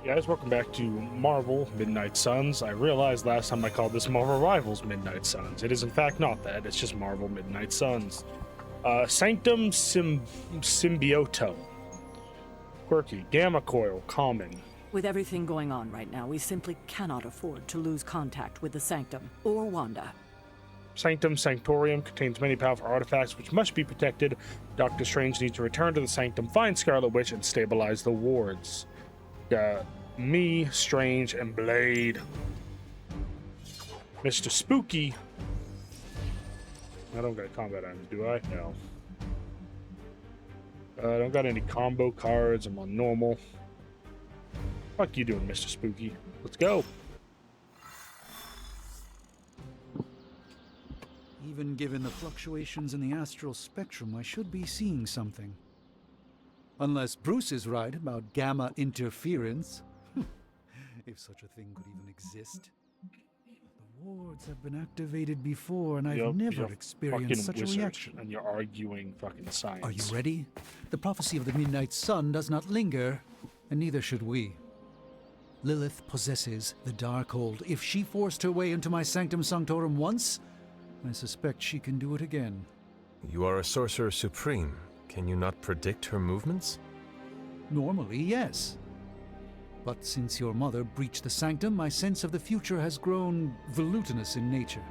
Guys, welcome back to Marvel Midnight Suns. I realized last time I called this Marvel Rivals Midnight Suns. It is in fact not that, it's just Marvel Midnight Suns. Sanctum Symbioto. Quirky, Gamma Coil, Common. With everything going on right now, we simply cannot afford to lose contact with the Sanctum or Wanda. Sanctum Sanctorium contains many powerful artifacts which must be protected. Doctor Strange needs to return to the Sanctum, find Scarlet Witch, and stabilize the wards. Me, Strange, and Blade. Mr. Spooky. I don't got combat items, do I? No. I don't got any combo cards. I'm on normal. Fuck you doing, Mr. Spooky? Let's go. Even given the fluctuations in the astral spectrum, I should be seeing something. Unless Bruce is right about gamma interference. If such a thing could even exist. The wards have been activated before, and I've never experienced such a reaction. And you're arguing fucking science. Are you ready? The prophecy of the Midnight Sun does not linger, and neither should we. Lilith possesses the Darkhold. If she forced her way into my Sanctum Sanctorum once, I suspect she can do it again. You are a Sorcerer Supreme. Can you not predict her movements? Normally, yes. But since your mother breached the Sanctum, my sense of the future has grown volutinous in nature.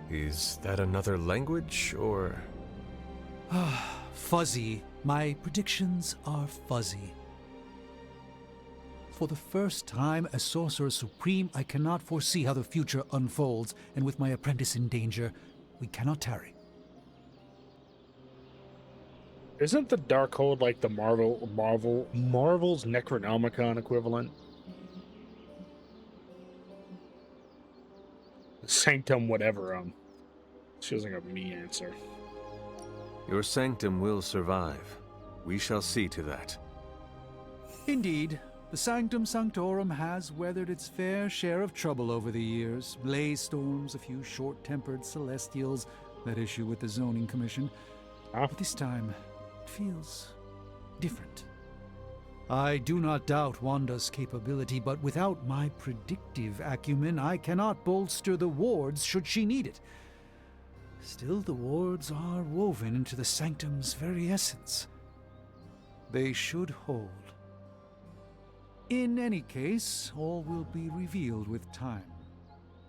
Is that another language, or...? Fuzzy. My predictions are fuzzy. For the first time as Sorcerer Supreme, I cannot foresee how the future unfolds, and with my apprentice in danger, we cannot tarry. Isn't the Darkhold like the Marvel's Necronomicon equivalent? Sanctum whatever, feels like a me answer. Your Sanctum will survive. We shall see to that. Indeed. The Sanctum Sanctorum has weathered its fair share of trouble over the years. Blaze storms, a few short-tempered celestials, that issue with the Zoning Commission. But this time, it feels different. I do not doubt Wanda's capability, but without my predictive acumen, I cannot bolster the wards should she need it. Still, the wards are woven into the Sanctum's very essence. They should hold. In any case, all will be revealed with time.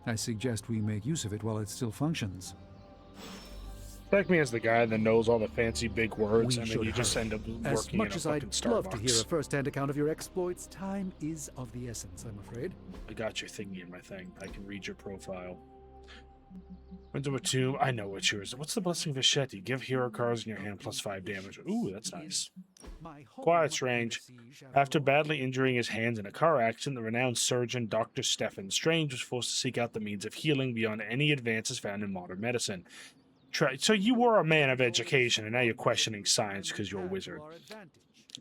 I suggest we make use of it while it still functions. Strike me as the guy that knows all the fancy big words, and then you just end up working in a fucking Starbucks. As much as I'd love to hear a first-hand account of your exploits, time is of the essence, I'm afraid. I got your thingy in my thing. I can read your profile. Window of a tomb. I know what yours. What's the blessing of Vasheti? Give hero cards in your hand plus 5 damage. Ooh, that's nice. Quiet Strange. After badly injuring his hands in a car accident, the renowned surgeon Dr. Stephen Strange was forced to seek out the means of healing beyond any advances found in modern medicine. So you were a man of education, and now you're questioning science because you're a wizard.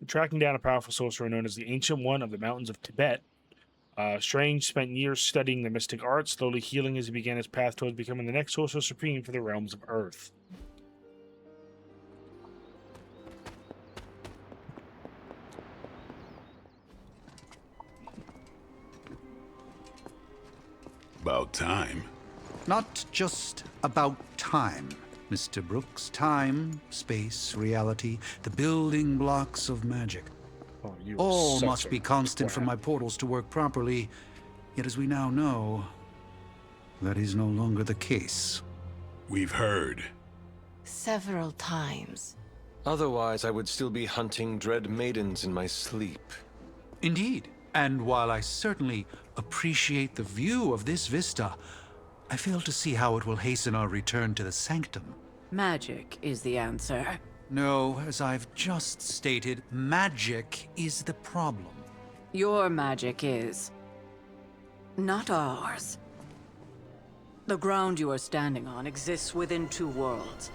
Tracking down a powerful sorcerer known as the Ancient One of the Mountains of Tibet, Strange spent years studying the mystic arts, slowly healing as he began his path towards becoming the next Sorcerer Supreme for the realms of Earth. About time. Not just about time, Mr. Brooks. Time, space, reality, the building blocks of magic. Oh, all must be constant for my portals to work properly. Yet as we now know, that is no longer the case. We've heard. Several times. Otherwise, I would still be hunting dread maidens in my sleep. Indeed. And while I certainly appreciate the view of this vista, I fail to see how it will hasten our return to the Sanctum. Magic is the answer. No, as I've just stated, magic is the problem. Your magic is. Not ours. The ground you are standing on exists within 2 worlds.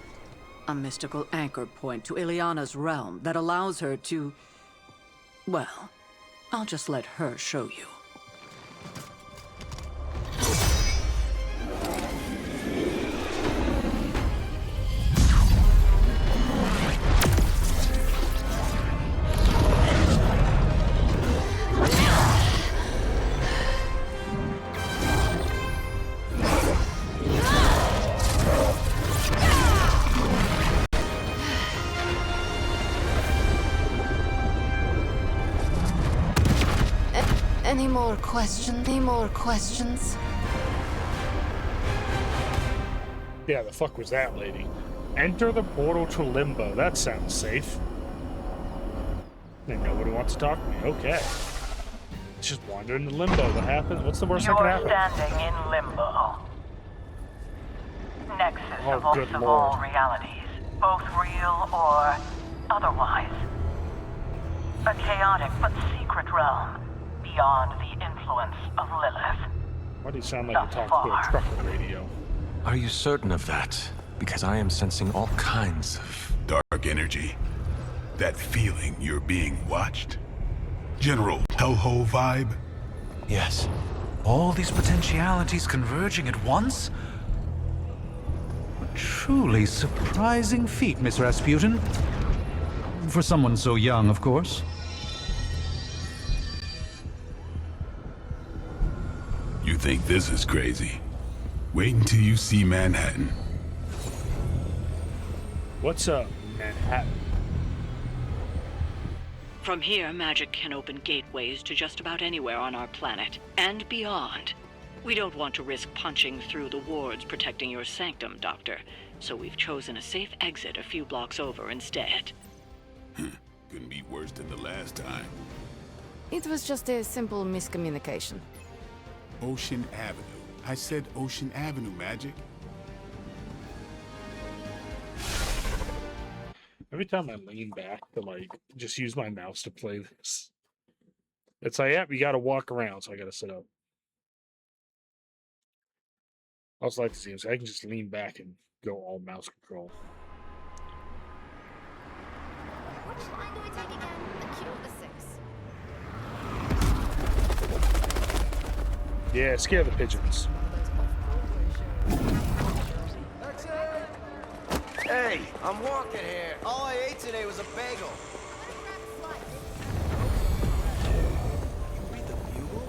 A mystical anchor point to Ileana's realm that allows her to... Well, I'll just let her show you. Any more questions? Any more questions? Yeah, the fuck was that, lady? Enter the portal to Limbo. That sounds safe. And nobody wants to talk to me. Okay. It's just wandering into Limbo. What happens? What's the worst that could You're happen? standing in limbo. Nexus Oh, good of lord. all realities, both real or otherwise. A chaotic but secret realm beyond the influence of Lilith. Why do you sound like you talk to a trucker radio? Are you certain of that? Because I am sensing all kinds of... Dark energy. That feeling you're being watched. General hellhole vibe. Yes. All these potentialities converging at once? A truly surprising feat, Miss Rasputin. For someone so young, of course. You think this is crazy? Wait until you see Manhattan. What's up, Manhattan? From here, magic can open gateways to just about anywhere on our planet, and beyond. We don't want to risk punching through the wards protecting your sanctum, Doctor, so we've chosen a safe exit a few blocks over instead. Couldn't be worse than the last time. It was just a simple miscommunication. Ocean Avenue. I said Ocean Avenue, Magic. Every time I lean back to, like, just use my mouse to play this, it's like, yep, you gotta walk around, so I gotta sit up. I also like to see so I can just lean back and go all mouse control. Which line do we take again? The Q or the 6? Yeah, scare the pigeons. Hey, I'm walking here. All I ate today was a bagel. You read the Bugle?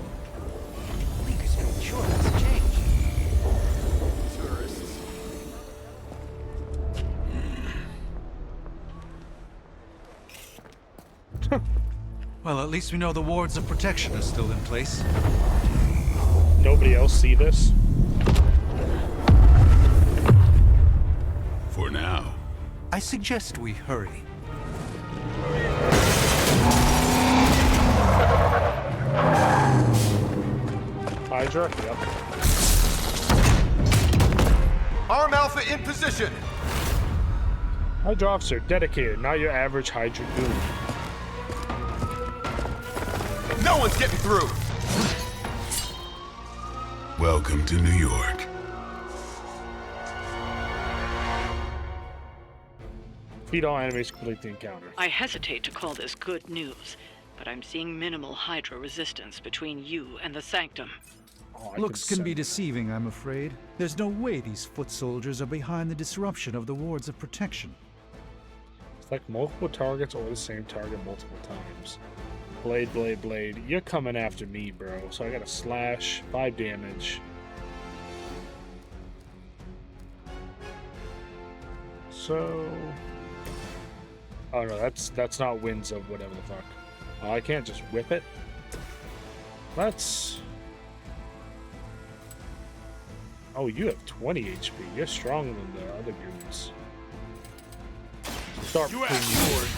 Leakers made sure that's a change. Tourists. Well, at least we know the wards of protection are still in place. Nobody else see this? For now. I suggest we hurry. Hydra? Yep. Arm Alpha in position. Hydra officer, dedicated, not your average Hydra goon. No one's getting through. Welcome to New York. Defeat all enemies, complete the encounter. I hesitate to call this good news, but I'm seeing minimal Hydra resistance between you and the Sanctum. Oh, Looks can be deceiving, I'm afraid. There's no way these foot soldiers are behind the disruption of the wards of protection. Select multiple targets or the same target multiple times. Blade, blade, blade. You're coming after me, bro. So I got a slash, 5 damage. So... Oh no, that's not winds of whatever the fuck. Oh, I can't just whip it? Let's... Oh, you have 20 HP. You're stronger than the other goons. Start You asked for it.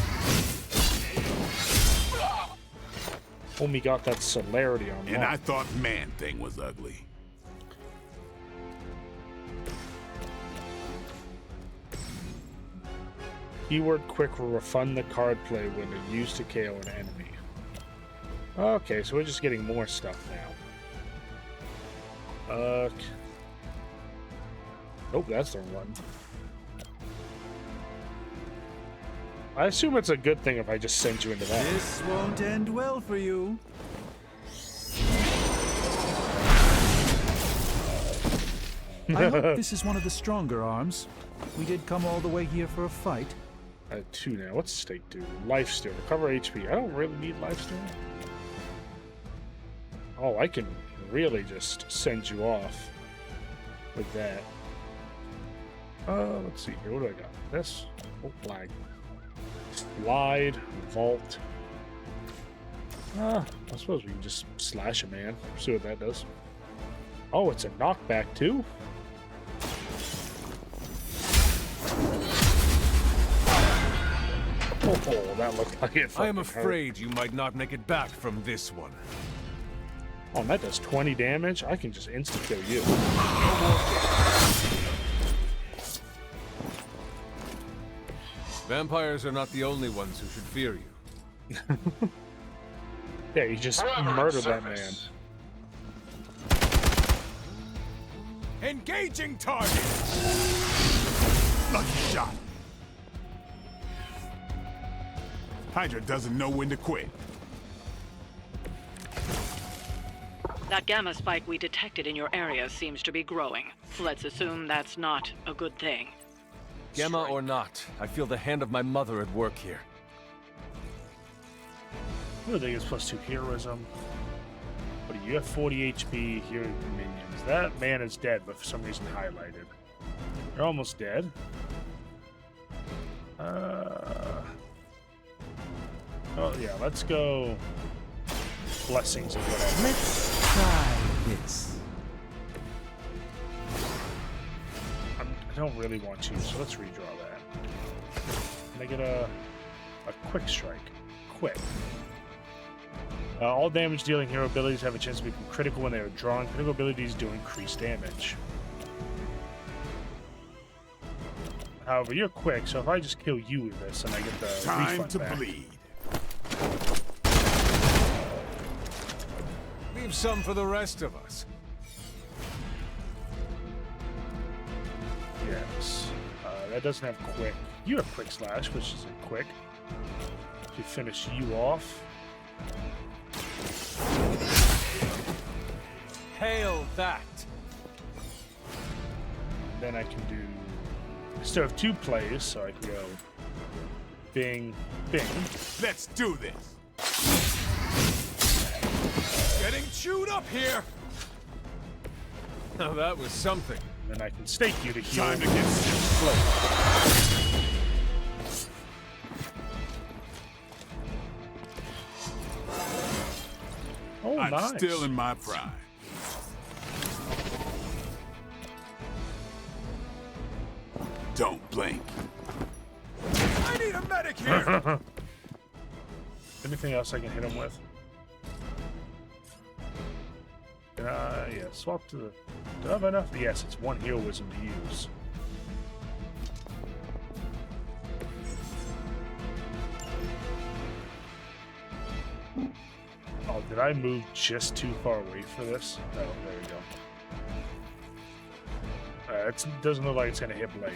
Homie got that celerity on And lock. I thought Man-Thing was ugly. Keyword quick will refund the card play when they're used to KO an enemy. Okay, so we're just getting more stuff now. Nope, that's the one. I assume it's a good thing if I just send you into that. This won't end well for you. I hope this is one of the stronger arms. We did come all the way here for a fight. I have 2 now. What's stake do? Lifesteal. Recover HP. I don't really need lifesteal. Oh, I can really just send you off with that. Let's see here. What do I got? This? Oh, flag. Slide. Vault. I suppose we can just slash a man. See what that does. Oh, it's a knockback too? Oh, that looked like it. I am fucking hurt. afraid you might not make it back from this one. Oh, and that does 20 damage? I can just insta-kill you. Vampires are not the only ones who should fear you. Yeah, you just murdered that man. Engaging target! Lucky shot. Hydra doesn't know when to quit. That gamma spike we detected in your area seems to be growing. Let's assume that's not a good thing. Gamma or not, I feel the hand of my mother at work here. I think it's +2 heroism. But you have 40 HP, hero minions. That man is dead, but for some reason highlighted. You're almost dead. Oh yeah, let's go. Blessings or whatever. Let's try this. I don't really want you, so let's redraw that. Can I get a quick strike? Quick. All damage dealing hero abilities have a chance to become critical when they are drawn. Critical abilities do increase damage. However, you're quick, so if I just kill you with this and I get the Time refund to back. bleed. Leave some for the rest of us. Yes. That doesn't have quick. You have quick slash, which isn't quick. If you finish you off. Hail that! Then I can do. I still have 2 plays, so I can go bing, bing. Let's do this. Getting chewed up here! Now that was something. Then I can stake you to heal. Time to get sick. Oh, I'm nice. still in my prime. Don't blink. I need a medic here! Anything else I can hit him with? Yeah, swap to the... Do I have enough? Yes, it's 1 heroism to use. Oh, did I move just too far away for this? No, there we go. It doesn't look like it's gonna hit Blade.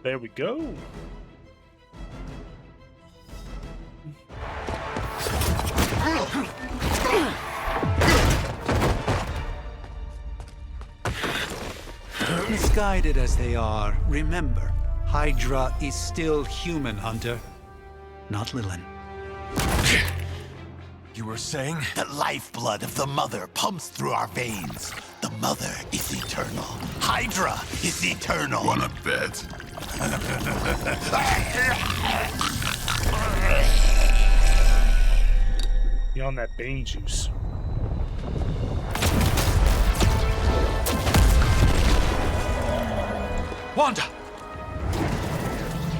There we go. Misguided as they are, remember, Hydra is still human, Hunter. Not Lilin. You were saying? The lifeblood of the Mother pumps through our veins. The Mother is eternal. Hydra is eternal. Wanna bet? You on that Bane juice. Wanda!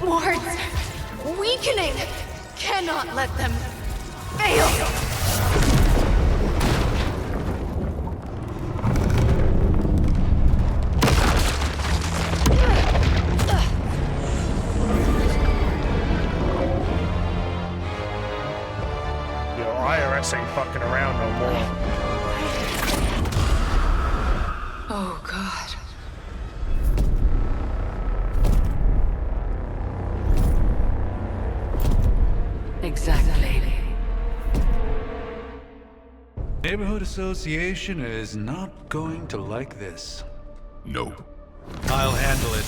Wards! Weakening! Cannot let them fail! Yo, IRS ain't fucking around no more. Oh, God. Exactly. Neighborhood Association is not going to like this. Nope. I'll handle it.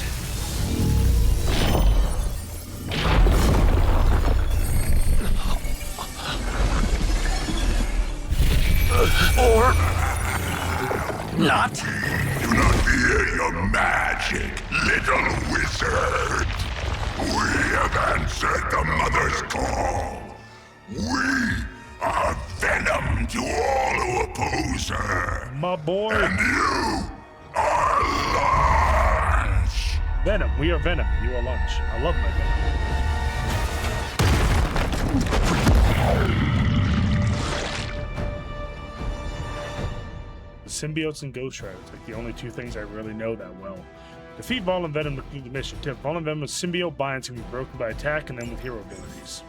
Or not. Do not fear your magic, little wizard. answered the Mother's call. We are Venom to all who oppose her. My boy. And you are lunch. Venom. We are Venom. You are lunch. I love my Venom. The symbiotes and Ghost Riders, like the only two things I really know that well. Defeat Vol and Venom to complete the mission. Tip: Vol and Venom with symbiote binds can be broken by attack and then with hero abilities.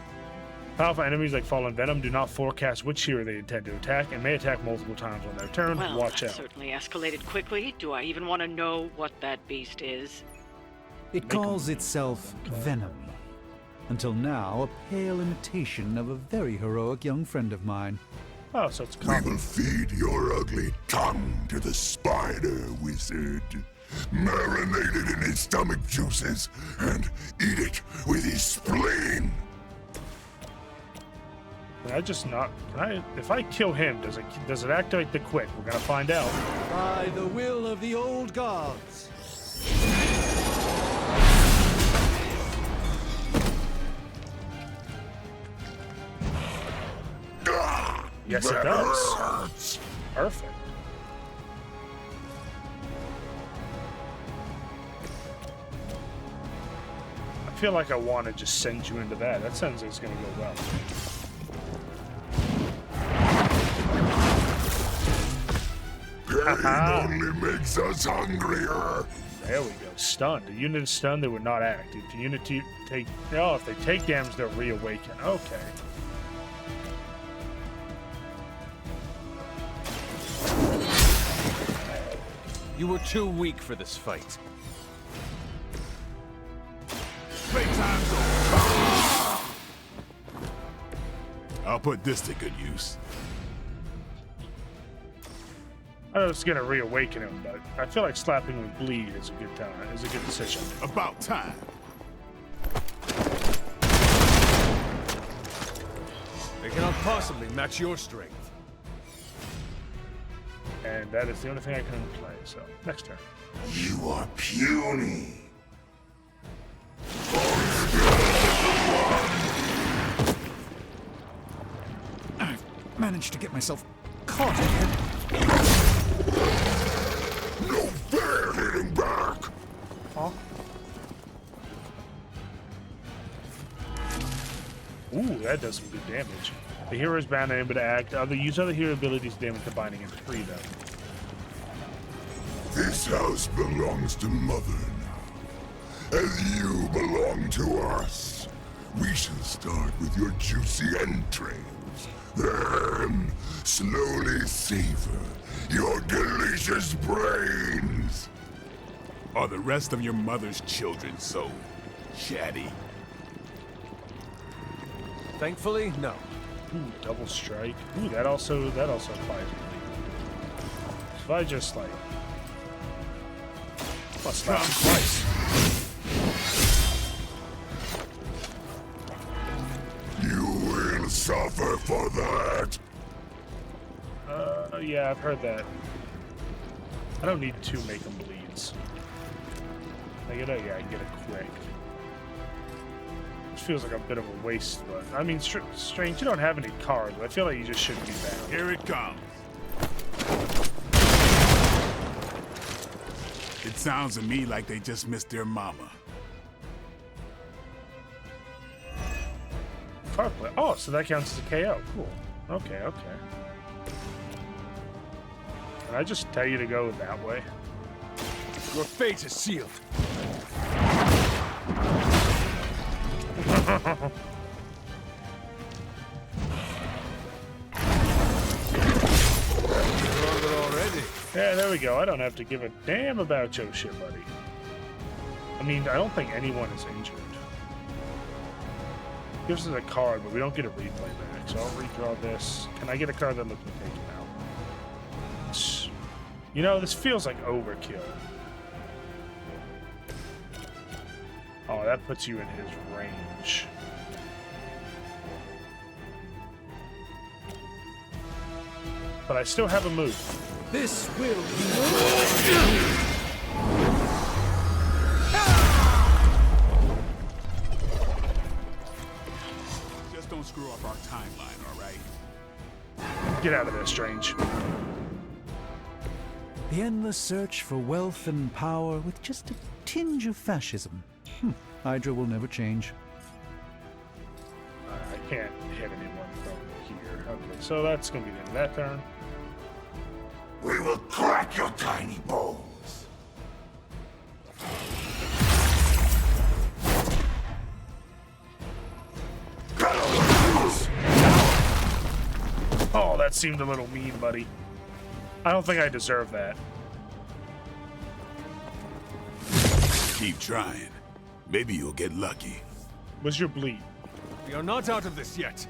Powerful enemies like Fall and Venom do not forecast which hero they intend to attack and may attack multiple times on their turn. Well, Watch that out. certainly escalated quickly. Do I even want to know what that beast is? It calls itself Venom. Until now, a pale imitation of a very heroic young friend of mine. Oh, so it's We common. will feed your ugly tongue to the spider wizard. Marinate it in his stomach juices and eat it with his spleen. Can I just not? Can I? If I kill him, does it activate the quick? We're gonna find out. By the will of the old gods. Yes, it does. Perfect. I feel like I want to just send you into that. That sounds like it's gonna go well. Pain only makes us hungrier. There we go. Stunned. A unit is stunned, they would not act. If the unit take... Oh, if they take damage, they'll reawaken. Okay. You were too weak for this fight. Playtime's over. I'll put this to good use. I was gonna reawaken him, but I feel like slapping with bleed is a good time. Is a good decision. About time. They cannot possibly match your strength. And that is the only thing I couldn't play. So next turn. You are puny. I've managed to get myself caught again. No fair hitting back. Huh? Ooh, that does some good damage. The hero is bound and able to act. Use other hero abilities to damage the binding and free them. This house belongs to Mother now, as you belong to us. We shall start with your juicy entrails, then slowly savor your delicious brains. Are the rest of your mother's children so chatty? Thankfully, no. Ooh, double strike. Ooh, that also applies really. If I just like slap him twice. You will suffer for that. Yeah, I've heard that. I don't need to make them bleeds. I get I get it quick. Which feels like a bit of a waste, but I mean, Strange, you don't have any cards. I feel like you just shouldn't be bound. Here it comes. It sounds to me like they just missed their mama. Card play. Oh, so that counts as a KO. Cool. Okay. Can I just tell you to go that way? Your fate is sealed. Yeah, there we go. I don't have to give a damn about your shit, buddy. I mean, I don't think anyone is injured. Gives us a card, but we don't get a replay back, so I'll redraw this. Can I get a card that lets me take him out? You know, this feels like overkill. Oh, that puts you in his range. But I still have a move. This will be don't screw up our timeline, all right? Get out of there, Strange. The endless search for wealth and power with just a tinge of fascism. Hydra will never change. I can't hit anyone from here. Okay, so that's going to be the end of that turn. We will crack your tiny bones. Oh, that seemed a little mean, buddy. I don't think I deserve that. Keep trying. Maybe you'll get lucky. Where's your bleed? We are not out of this yet.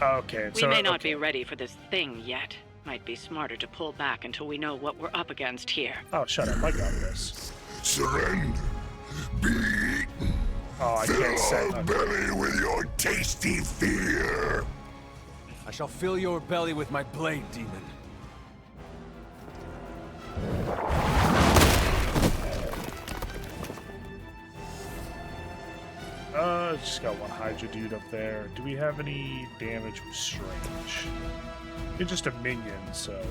Okay, We may not be ready for this thing yet. Might be smarter to pull back until we know what we're up against here. Oh, shut up. I got this. Surrender. Be eaten. Oh, I can't say. Fill our belly with your tasty fear. I shall fill your belly with my blade, demon. Just got one Hydra dude up there. Do we have any damage with Strange? You're just a minion, so...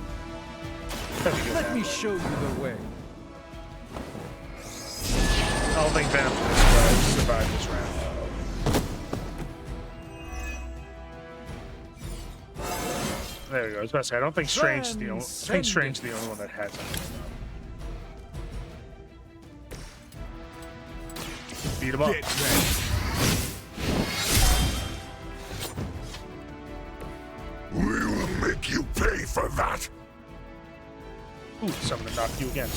Let me show you the way. I don't think Venom can survive this round. There we go. I was about to say, I don't think Strange is the only. I think Strange is the only one that has anything. Beat him up. We will make you pay for that. Ooh, someone to knock you again.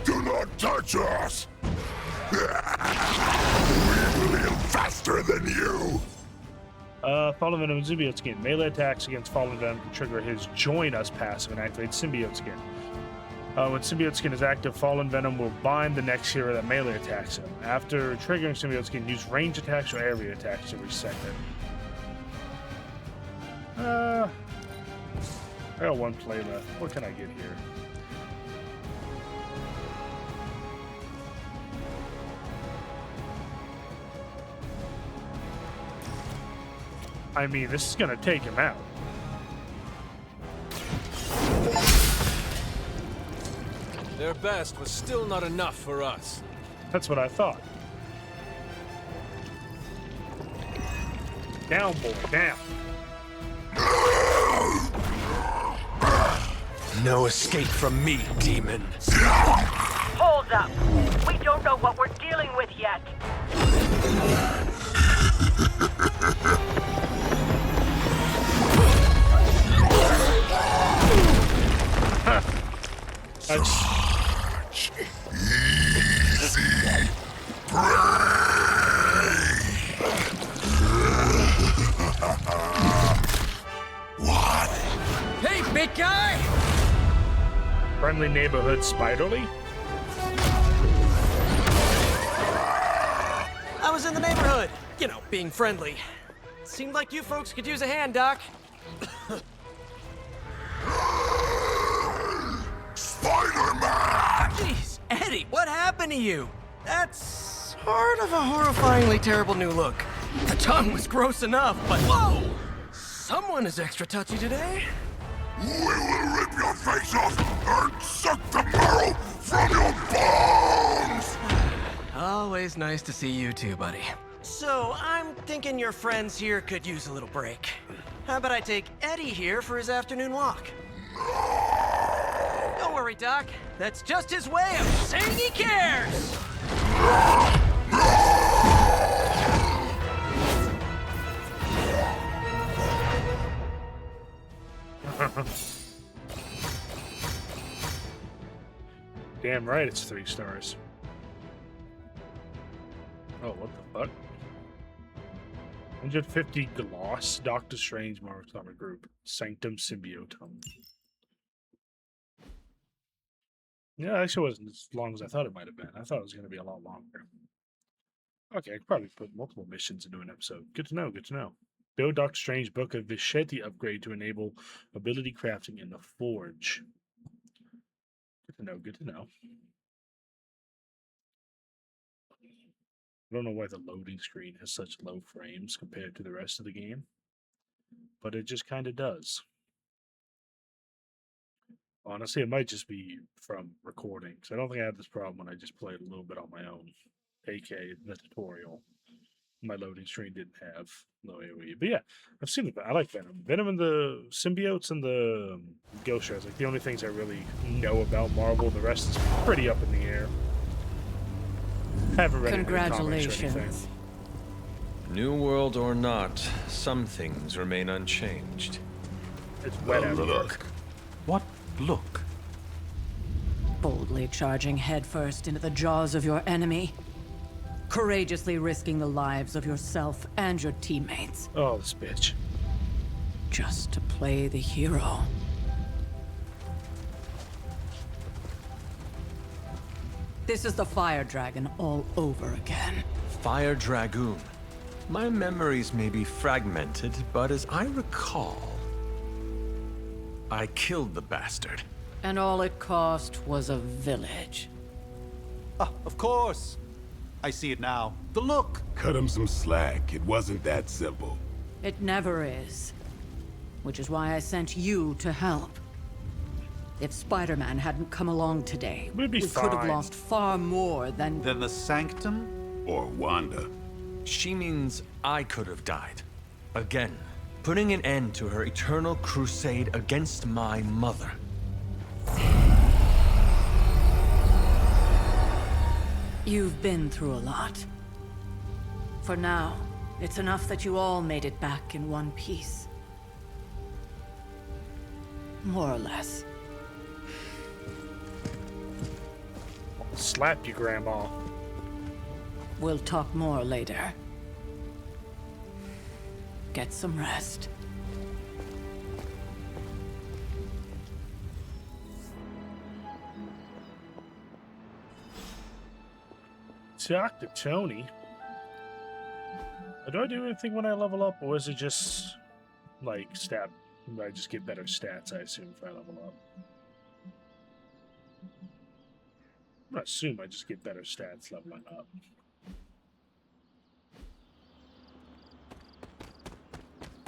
Do not touch us. We live faster than you. Fallen Venom and Symbiote Skin. Melee attacks against Fallen Venom can trigger his Join Us passive and activate Symbiote Skin. When Symbiote Skin is active, Fallen Venom will bind the next hero that melee attacks him. After triggering Symbiote Skin, use range attacks or area attacks every second. I got one play left. What can I get here? I mean, this is gonna take him out. Their best was still not enough for us. That's what I thought. Down, boy, down. No escape from me, demon. Hold up. We don't know what we're dealing with yet. Such easy prey. What? Hey, big guy! Friendly neighborhood Spiderly? I was in the neighborhood. You know, being friendly. Seemed like you folks could use a hand, Doc. Spider-Man! Jeez, Eddie, what happened to you? That's sort of a horrifyingly terrible new look. The tongue was gross enough, but whoa! Someone is extra touchy today. We will rip your face off and suck the marrow from your bones! Always nice to see you too, buddy. So, I'm thinking your friends here could use a little break. How about I take Eddie here for his afternoon walk? Don't worry, Doc. That's just his way of saying he cares! Damn right it's 3 stars. Oh, what the fuck? 150 gloss, Doctor Strange, Marvel Comic Group, Sanctum Symbiotum. Yeah, actually wasn't as long as I thought it might have been. I thought it was going to be a lot longer. Okay, I could probably put multiple missions into an episode. Good to know, good to know. Build Doctor Strange Book of Visheti upgrade to enable ability crafting in the Forge. Good to know. Good to know. I don't know why the loading screen has such low frames compared to the rest of the game, but it just kind of does. Honestly, it might just be from recording, because I don't think I had this problem when I just played a little bit on my own, aka the tutorial. My loading screen didn't have no AoE. But yeah, I've seen it. I like Venom. Venom and the symbiotes and the Ghost Shards, like the only things I really know about Marvel. The rest is pretty up in the air. I haven't read any comics or anything. Congratulations. New world or not, some things remain unchanged. It's wet out here. What look? Boldly charging headfirst into the jaws of your enemy. Courageously risking the lives of yourself and your teammates. Oh, this bitch. Just to play the hero. This is the Fire Dragon all over again. Fire Dragoon. My memories may be fragmented, but as I recall, I killed the bastard. And all it cost was a village. Ah, of course. I see it now. The look. Cut him some slack. It wasn't that simple. It never is. Which is why I sent you to help. If Spider-Man hadn't come along today, we could have lost far more than the Sanctum? Or Wanda. She means I could have died. Again, putting an end to her eternal crusade against my mother. You've been through a lot. For now, it's enough that you all made it back in one piece. More or less. I'll slap you, Grandma. We'll talk more later. Get some rest. Talk to Tony. Do I do anything when I level up, or is it just like stat? I just get better stats, I assume, if I level up. I assume I just get better stats leveling up.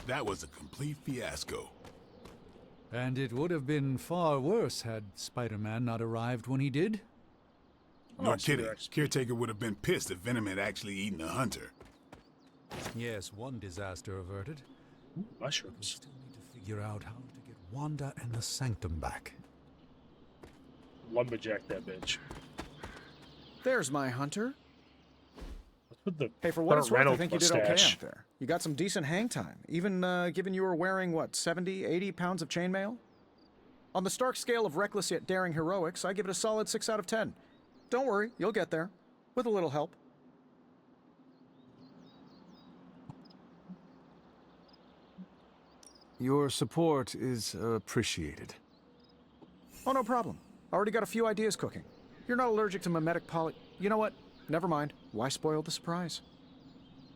That was a complete fiasco. And it would have been far worse had Spider-Man not arrived when he did. No kidding. Caretaker would have been pissed if Venom had actually eaten a hunter. Yes, one disaster averted. Ooh, mushrooms. We still need to figure out how to get Wanda and the Sanctum back. Lumberjack that bitch. There's my hunter. Let's put the hey, for what it's worth, I think you did okay mustache. out there. You got some decent hang time, even given you were wearing, what, 70, 80 pounds of chainmail? On the Stark scale of reckless yet daring heroics, I give it a solid 6 out of 10. Don't worry, you'll get there. With a little help. Your support is appreciated. Oh, no problem. Already got a few ideas cooking. You're not allergic to mimetic poly... You know what? Never mind. Why spoil the surprise?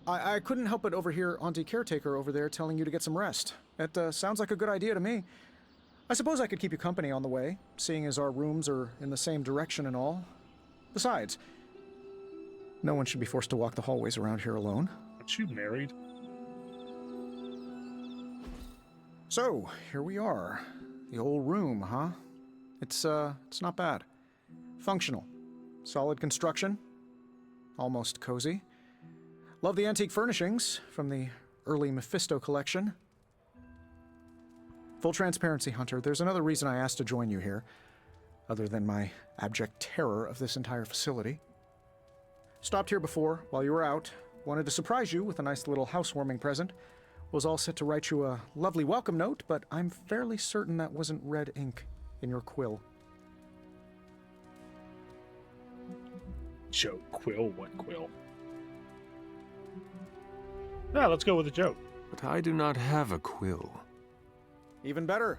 I couldn't help but overhear Auntie Caretaker over there telling you to get some rest. It sounds like a good idea to me. I suppose I could keep you company on the way, seeing as our rooms are in the same direction and all. Besides, no one should be forced to walk the hallways around here alone. Aren't you married? So, here we are. The old room, huh? It's not bad. Functional. Solid construction. Almost cozy. Love the antique furnishings from the early Mephisto collection. Full transparency, Hunter, there's another reason I asked to join you here, other than my abject terror of this entire facility. Stopped here before, while you were out. Wanted to surprise you with a nice little housewarming present. Was all set to write you a lovely welcome note, but I'm fairly certain that wasn't red ink in your quill. Joke. Quill? What quill? Yeah, let's go with a joke. But I do not have a quill. Even better.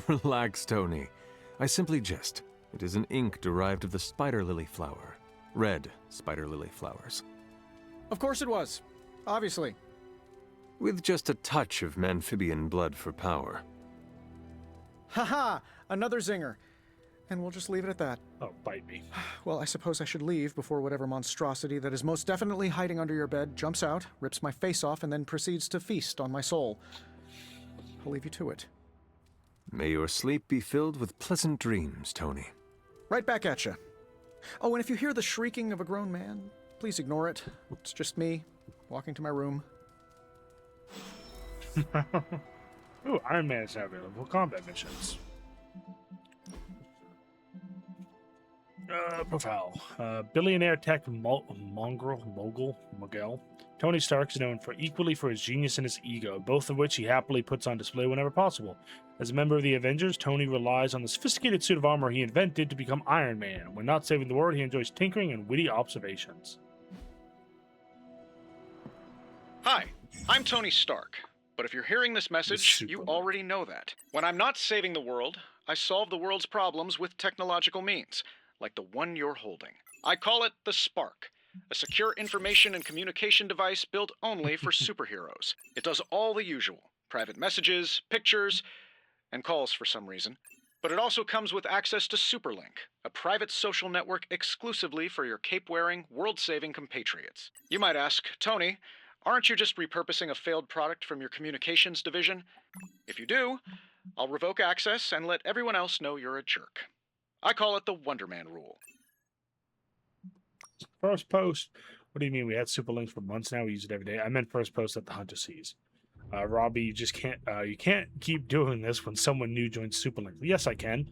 Relax, Tony. I simply jest. It is an ink derived of the spider lily flower. Red spider lily flowers. Of course it was. Obviously. With just a touch of amphibian blood for power. Haha! Another zinger. and we'll just leave it at that. Oh, bite me. Well, I suppose I should leave before whatever monstrosity that is most definitely hiding under your bed jumps out, rips my face off, and then proceeds to feast on my soul. I'll leave you to it. May your sleep be filled with pleasant dreams, Tony. Right back at you. Oh, and if you hear the shrieking of a grown man, please ignore it. It's just me, walking to my room. Ooh, Iron Man is now available. Combat missions. Profile. Billionaire tech mogul. Tony Stark is known equally for his genius and his ego, both of which he happily puts on display whenever possible. As a member of the Avengers, Tony relies on the sophisticated suit of armor he invented to become Iron Man. When not saving the world, he enjoys tinkering and witty observations. Hi, I'm Tony Stark. But if you're hearing this message, you already know that. When I'm not saving the world, I solve the world's problems with technological means, like the one you're holding. I call it the Spark, a secure information and communication device built only for superheroes. It does all the usual, private messages, pictures, and calls for some reason. But it also comes with access to Superlink, a private social network exclusively for your cape-wearing, world-saving compatriots. You might ask, Tony, aren't you just repurposing a failed product from your communications division? If you do, I'll revoke access and let everyone else know you're a jerk. I call it the Wonder Man rule. First post. What do you mean? We had Superlinks for months now. We use it every day. I meant first post that the Hunter sees. Robbie, you just can't. You can't keep doing this when someone new joins Superlink. Yes, I can.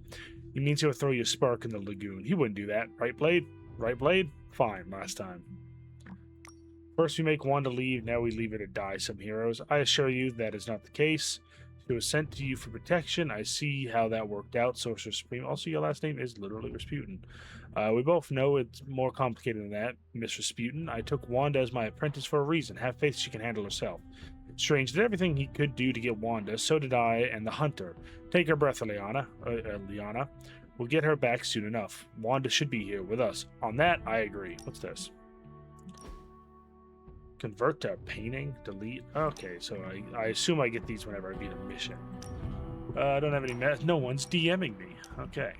He means he'll throw you a spark in the lagoon. He wouldn't do that, right, Blade? Right, Blade? Fine. Last time. First we make Wanda leave, now we leave her to die, some heroes. I assure you that is not the case. She was sent to you for protection. I see how that worked out, Sorcerer Supreme. Also, your last name is literally Rasputin. We both know it's more complicated than that, Miss Rasputin. I took Wanda as my apprentice for a reason. Have faith she can handle herself. Strange did everything he could do to get Wanda, so did I and the Hunter. Take her breath, Liana. We'll get her back soon enough. Wanda should be here with us. On that, I agree. What's this? Convert to painting, delete. Okay, so I assume I get these whenever I beat a mission. I don't have any no one's DMing me. Okay.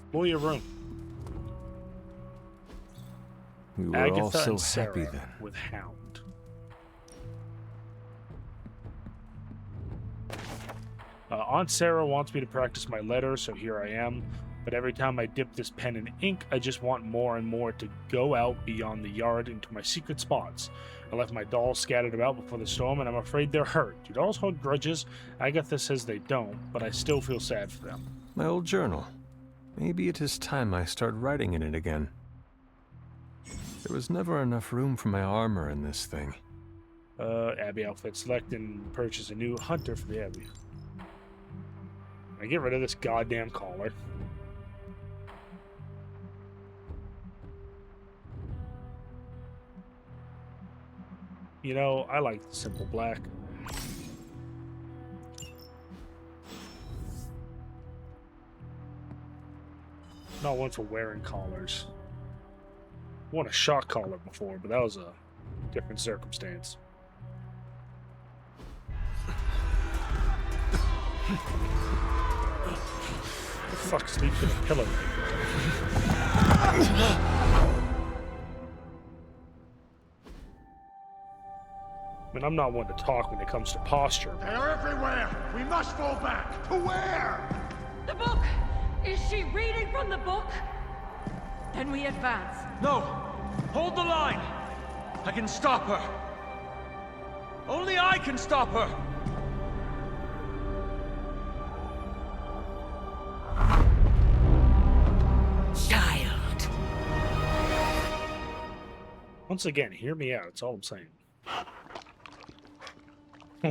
Explore your room. We were Agatha all so and Sarah happy then. With Hound. Aunt Sarah wants me to practice my letters, so here I am. But every time I dip this pen in ink, I just want more and more to go out beyond the yard into my secret spots. I left my dolls scattered about before the storm, and I'm afraid they're hurt. Do dolls hold grudges? Agatha says they don't, but I still feel sad for them. My old journal. Maybe it is time I start writing in it again. There was never enough room for my armor in this thing. Abby outfit. Select and purchase a new Hunter for the Abby. I get rid of this goddamn collar. You know, I like the simple black. Not one for wearing collars. I won a shock collar before, but that was a different circumstance. The fuck sleeps in a pillow? I mean, I'm not one to talk when it comes to posture. They are everywhere! We must fall back! To where? The book! Is she reading from the book? Then we advance. No! Hold the line! I can stop her! Only I can stop her! Child! Once again, hear me out. That's all I'm saying.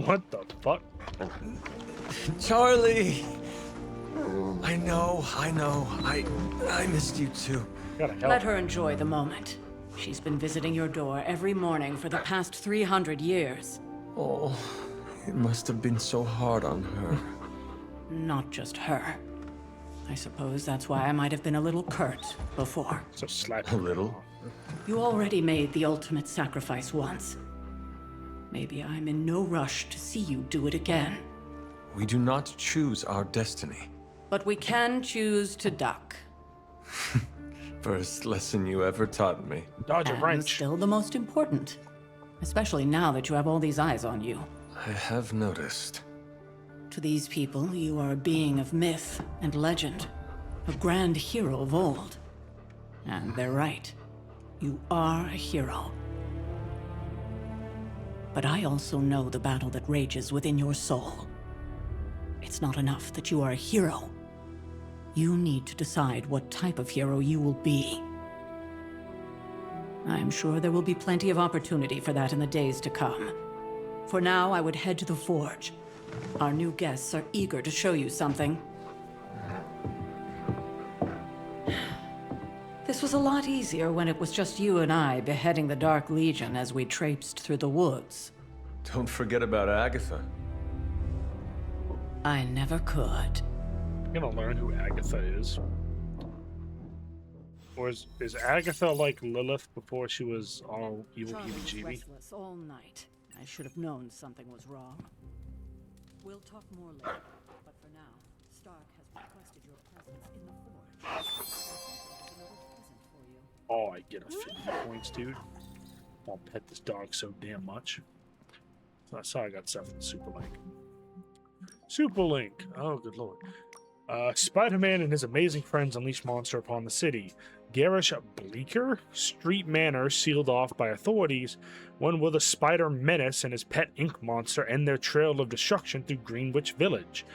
What the fuck? Charlie! I know. I missed you too. Let her enjoy the moment. She's been visiting your door every morning for the past 300 years. Oh, it must have been so hard on her. Not just her. I suppose that's why I might have been a little curt before. So slap a little. You already made the ultimate sacrifice once. Maybe I'm in no rush to see you do it again. We do not choose our destiny. But we can choose to duck. First lesson you ever taught me. Dodge a And wrench. still the most important. Especially now that you have all these eyes on you. I have noticed. To these people, you are a being of myth and legend. A grand hero of old. And they're right. You are a hero. But I also know the battle that rages within your soul. It's not enough that you are a hero. You need to decide what type of hero you will be. I'm sure there will be plenty of opportunity for that in the days to come. For now, I would head to the Forge. Our new guests are eager to show you something. This was a lot easier when it was just you and I beheading the Dark Legion as we traipsed through the woods. Don't forget about Agatha. I never could. I'm gonna learn who Agatha is. Or is Agatha like Lilith before she was all evil heebie-jeebie? Restless all night. I should have known something was wrong. We'll talk more later, but for now, Stark has requested your presence in the Forge. Another present for you. Oh, I get 50 points, dude. I'll pet this dog so damn much. So I saw I got stuff in the Super Link. Super Link. Oh, good lord. Spider-Man and his amazing friends unleash monster upon the city. Garish Bleecker? Street Manor sealed off by authorities. One with a spider menace and his pet ink monster end their trail of destruction through Greenwich Village.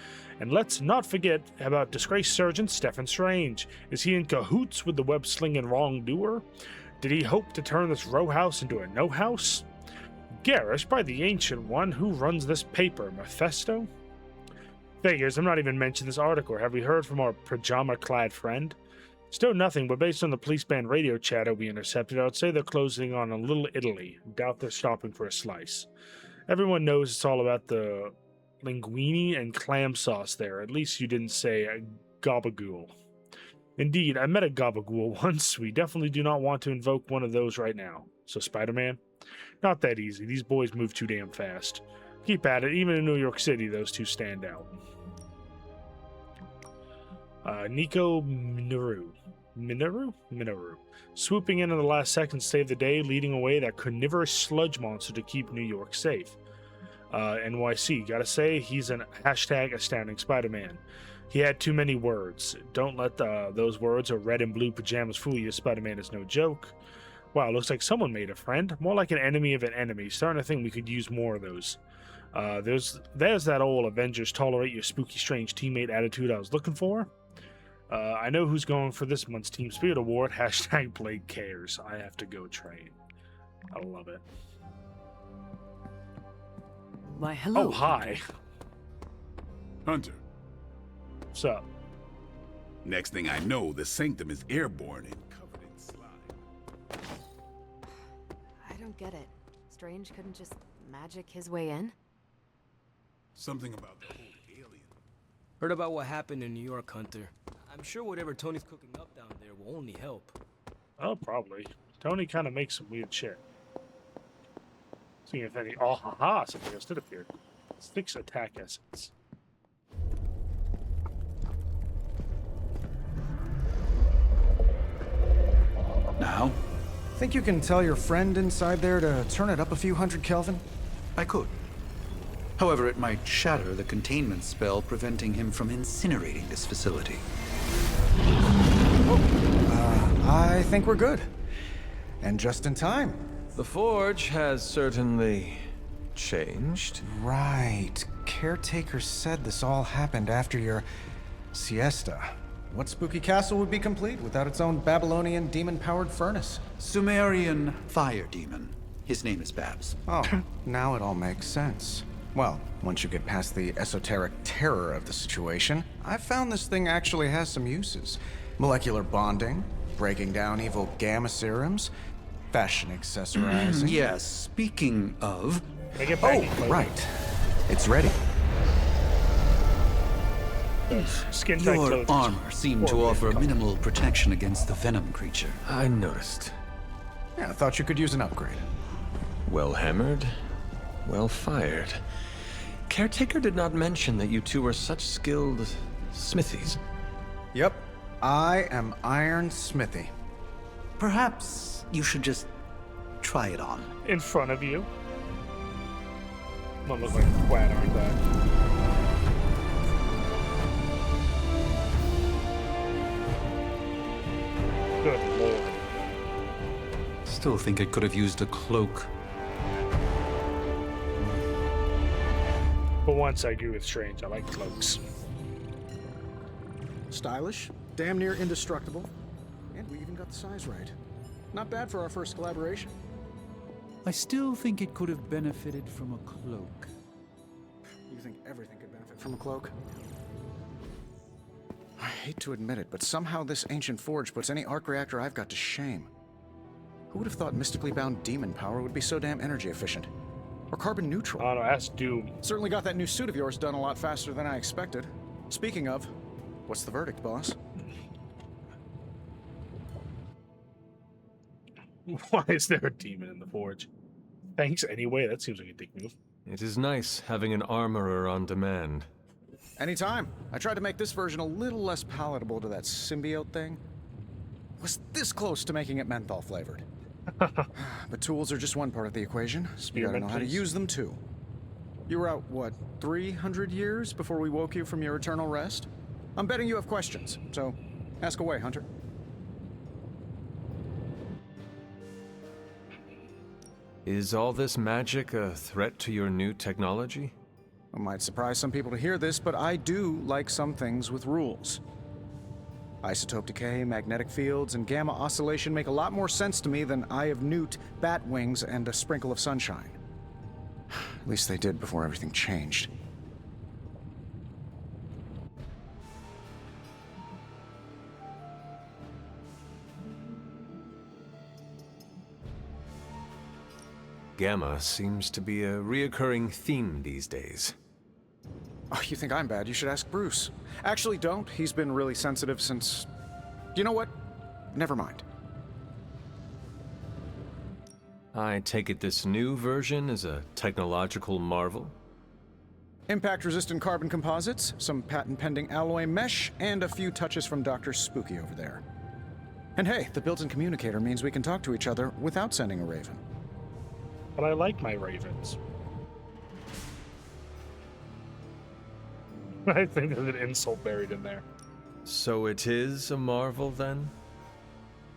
And let's not forget about disgraced Surgeon Stephen Strange. Is he in cahoots with the web-slinging wrongdoer? Did he hope to turn this row house into a no-house? Garish, by the Ancient One, who runs this paper, Mephisto? Figures, I'm not even mentioning this article. Have we heard from our pajama-clad friend? Still nothing, but based on the police band radio chatter we intercepted, I would say they're closing on a Little Italy. Doubt they're stopping for a slice. Everyone knows it's all about the linguine and clam sauce there. At least you didn't say gabagool. Indeed, I met a gabagool once. We definitely do not want to invoke one of those right now. So Spider-Man? Not that easy. These boys move too damn fast. Keep at it. Even in New York City, those two stand out. Nico Minoru. Swooping in the last second to save the day, leading away that carnivorous sludge monster to keep New York safe. NYC. Gotta say, he's an hashtag astounding Spider-Man. He had too many words. Don't let those words or red and blue pajamas fool you. Spider-Man is no joke. Wow, looks like someone made a friend. More like an enemy of an enemy. Starting to think we could use more of those. There's that old Avengers tolerate your spooky strange teammate attitude I was looking for. I know who's going for this month's Team Spirit Award. Hashtag Blade Cares. I have to go train. I love it. Why, hello. Oh, hi. Hunter. What's up? Next thing I know, the Sanctum is airborne and covered in slime. I don't get it. Strange couldn't just magic his way in? Something about the whole alien. Heard about what happened in New York, Hunter. I'm sure whatever Tony's cooking up down there will only help. Oh, probably. Tony kind of makes some weird shit. Seeing if any... Oh, haha! Something else did appear. Six attack essence. Now? Think you can tell your friend inside there to turn it up a few hundred Kelvin? I could. However, it might shatter the containment spell, preventing him from incinerating this facility. I think we're good. And just in time. The Forge has certainly changed. Right. Caretaker said this all happened after your siesta. What spooky castle would be complete without its own Babylonian demon-powered furnace? Sumerian fire demon. His name is Babs. Oh, now it all makes sense. Well, once you get past the esoteric terror of the situation, I've found this thing actually has some uses. Molecular bonding, breaking down evil gamma serums, fashion accessorizing. Yes, speaking of... Right. It's ready. Skin Your clothing. armor seemed to offer minimal protection against the Venom creature. I noticed. Yeah, I thought you could use an upgrade. Well hammered, well fired. caretaker did not mention that you two were such skilled smithies. Yep, I am Iron Smithy. Perhaps you should just try it on. In front of you. One was like flat, aren't they? Good lord. Still think it could have used a cloak. But once I agree with Strange, I like cloaks. Stylish, damn near indestructible, and we even got the size right. Not bad for our first collaboration. I still think it could have benefited from a cloak. You think everything could benefit from a cloak? I hate to admit it, but somehow this ancient forge puts any arc reactor I've got to shame. Who would have thought mystically bound demon power would be so damn energy efficient? Or carbon neutral? Oh no, that's Doom. Certainly got that new suit of yours done a lot faster than I expected. Speaking of, what's the verdict, boss? Why is there a demon in the forge? Thanks anyway, that seems like a dick move. It is nice having an armorer on demand. Anytime. I tried to make this version a little less palatable to that symbiote thing. Was this close to making it menthol flavored. But tools are just one part of the equation, so you gotta know how to use them too. You were out, what, 300 years before we woke you from your eternal rest? I'm betting you have questions, so ask away, Hunter. Is all this magic a threat to your new technology? It might surprise some people to hear this, but I do like some things with rules. Isotope decay, magnetic fields, and gamma oscillation make a lot more sense to me than Eye of Newt, bat wings, and a sprinkle of sunshine. At least they did before everything changed. Gamma seems to be a reoccurring theme these days. Oh, you think I'm bad? You should ask Bruce. Actually, don't. He's been really sensitive since... You know what? Never mind. I take it this new version is a technological marvel? Impact-resistant carbon composites, some patent-pending alloy mesh, and a few touches from Dr. Spooky over there. And hey, the built-in communicator means we can talk to each other without sending a raven. But I like my ravens. I think there's an insult buried in there. So it is a marvel, then?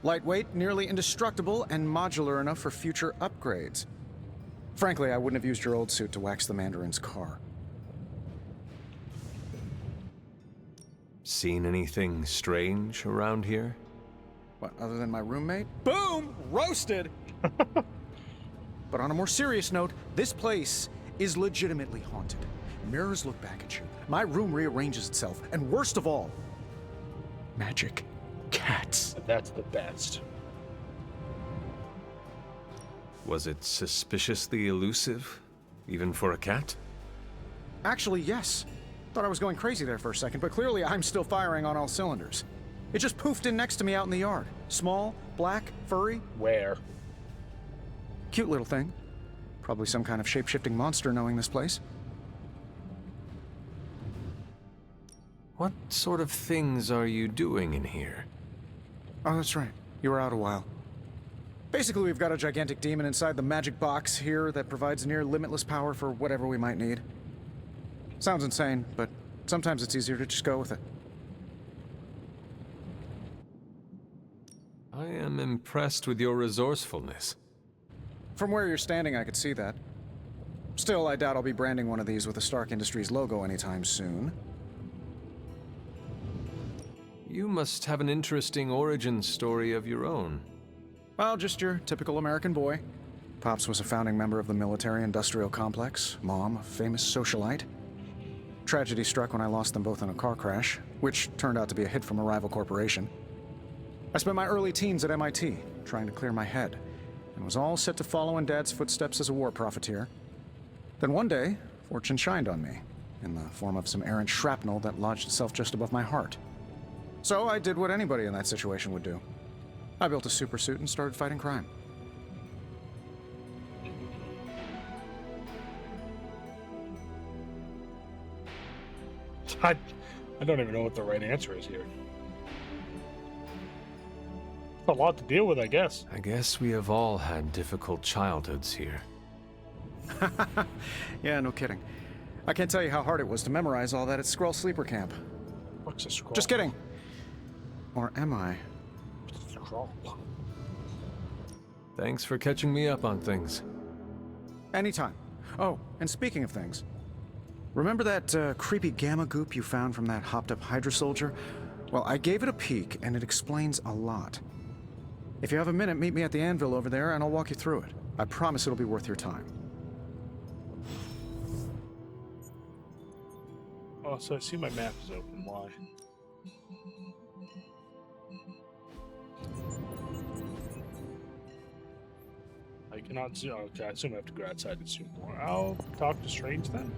Lightweight, nearly indestructible, and modular enough for future upgrades. Frankly, I wouldn't have used your old suit to wax the Mandarin's car. Seen anything strange around here? What, other than my roommate? Boom! Roasted! But on a more serious note, this place is legitimately haunted. Mirrors look back at you. My room rearranges itself. And worst of all, magic cats. That's the best. Was it suspiciously elusive, even for a cat? Actually, yes. Thought I was going crazy there for a second, but clearly I'm still firing on all cylinders. It just poofed in next to me out in the yard. Small, black, furry. Where? Cute little thing. Probably some kind of shape-shifting monster knowing this place. What sort of things are you doing in here? Oh, that's right. You were out a while. Basically, we've got a gigantic demon inside the magic box here that provides near limitless power for whatever we might need. Sounds insane, but sometimes it's easier to just go with it. I am impressed with your resourcefulness. From where you're standing, I could see that. Still, I doubt I'll be branding one of these with the Stark Industries logo anytime soon. You must have an interesting origin story of your own. Well, just your typical American boy. Pops was a founding member of the military-industrial complex. Mom, a famous socialite. Tragedy struck when I lost them both in a car crash, which turned out to be a hit from a rival corporation. I spent my early teens at MIT, trying to clear my head, and was all set to follow in Dad's footsteps as a war profiteer. Then one day, fortune shined on me, in the form of some errant shrapnel that lodged itself just above my heart. So I did what anybody in that situation would do. I built a supersuit and started fighting crime. I don't even know what the right answer is here. It's a lot to deal with, I guess. I guess we have all had difficult childhoods here. Yeah, no kidding. I can't tell you how hard it was to memorize all that at Skrull Sleeper Camp. What's a scroll? Just kidding. Or am I? Scroll. Thanks for catching me up on things. Anytime. Oh, and speaking of things, remember that creepy gamma goop you found from that hopped-up Hydra soldier? Well, I gave it a peek, and it explains a lot. If you have a minute, meet me at the anvil over there, and I'll walk you through it. I promise it'll be worth your time. Oh, so I see my map is open. Why? I cannot zoom. Okay, I assume I have to go outside and zoom more. I'll talk to Strange then.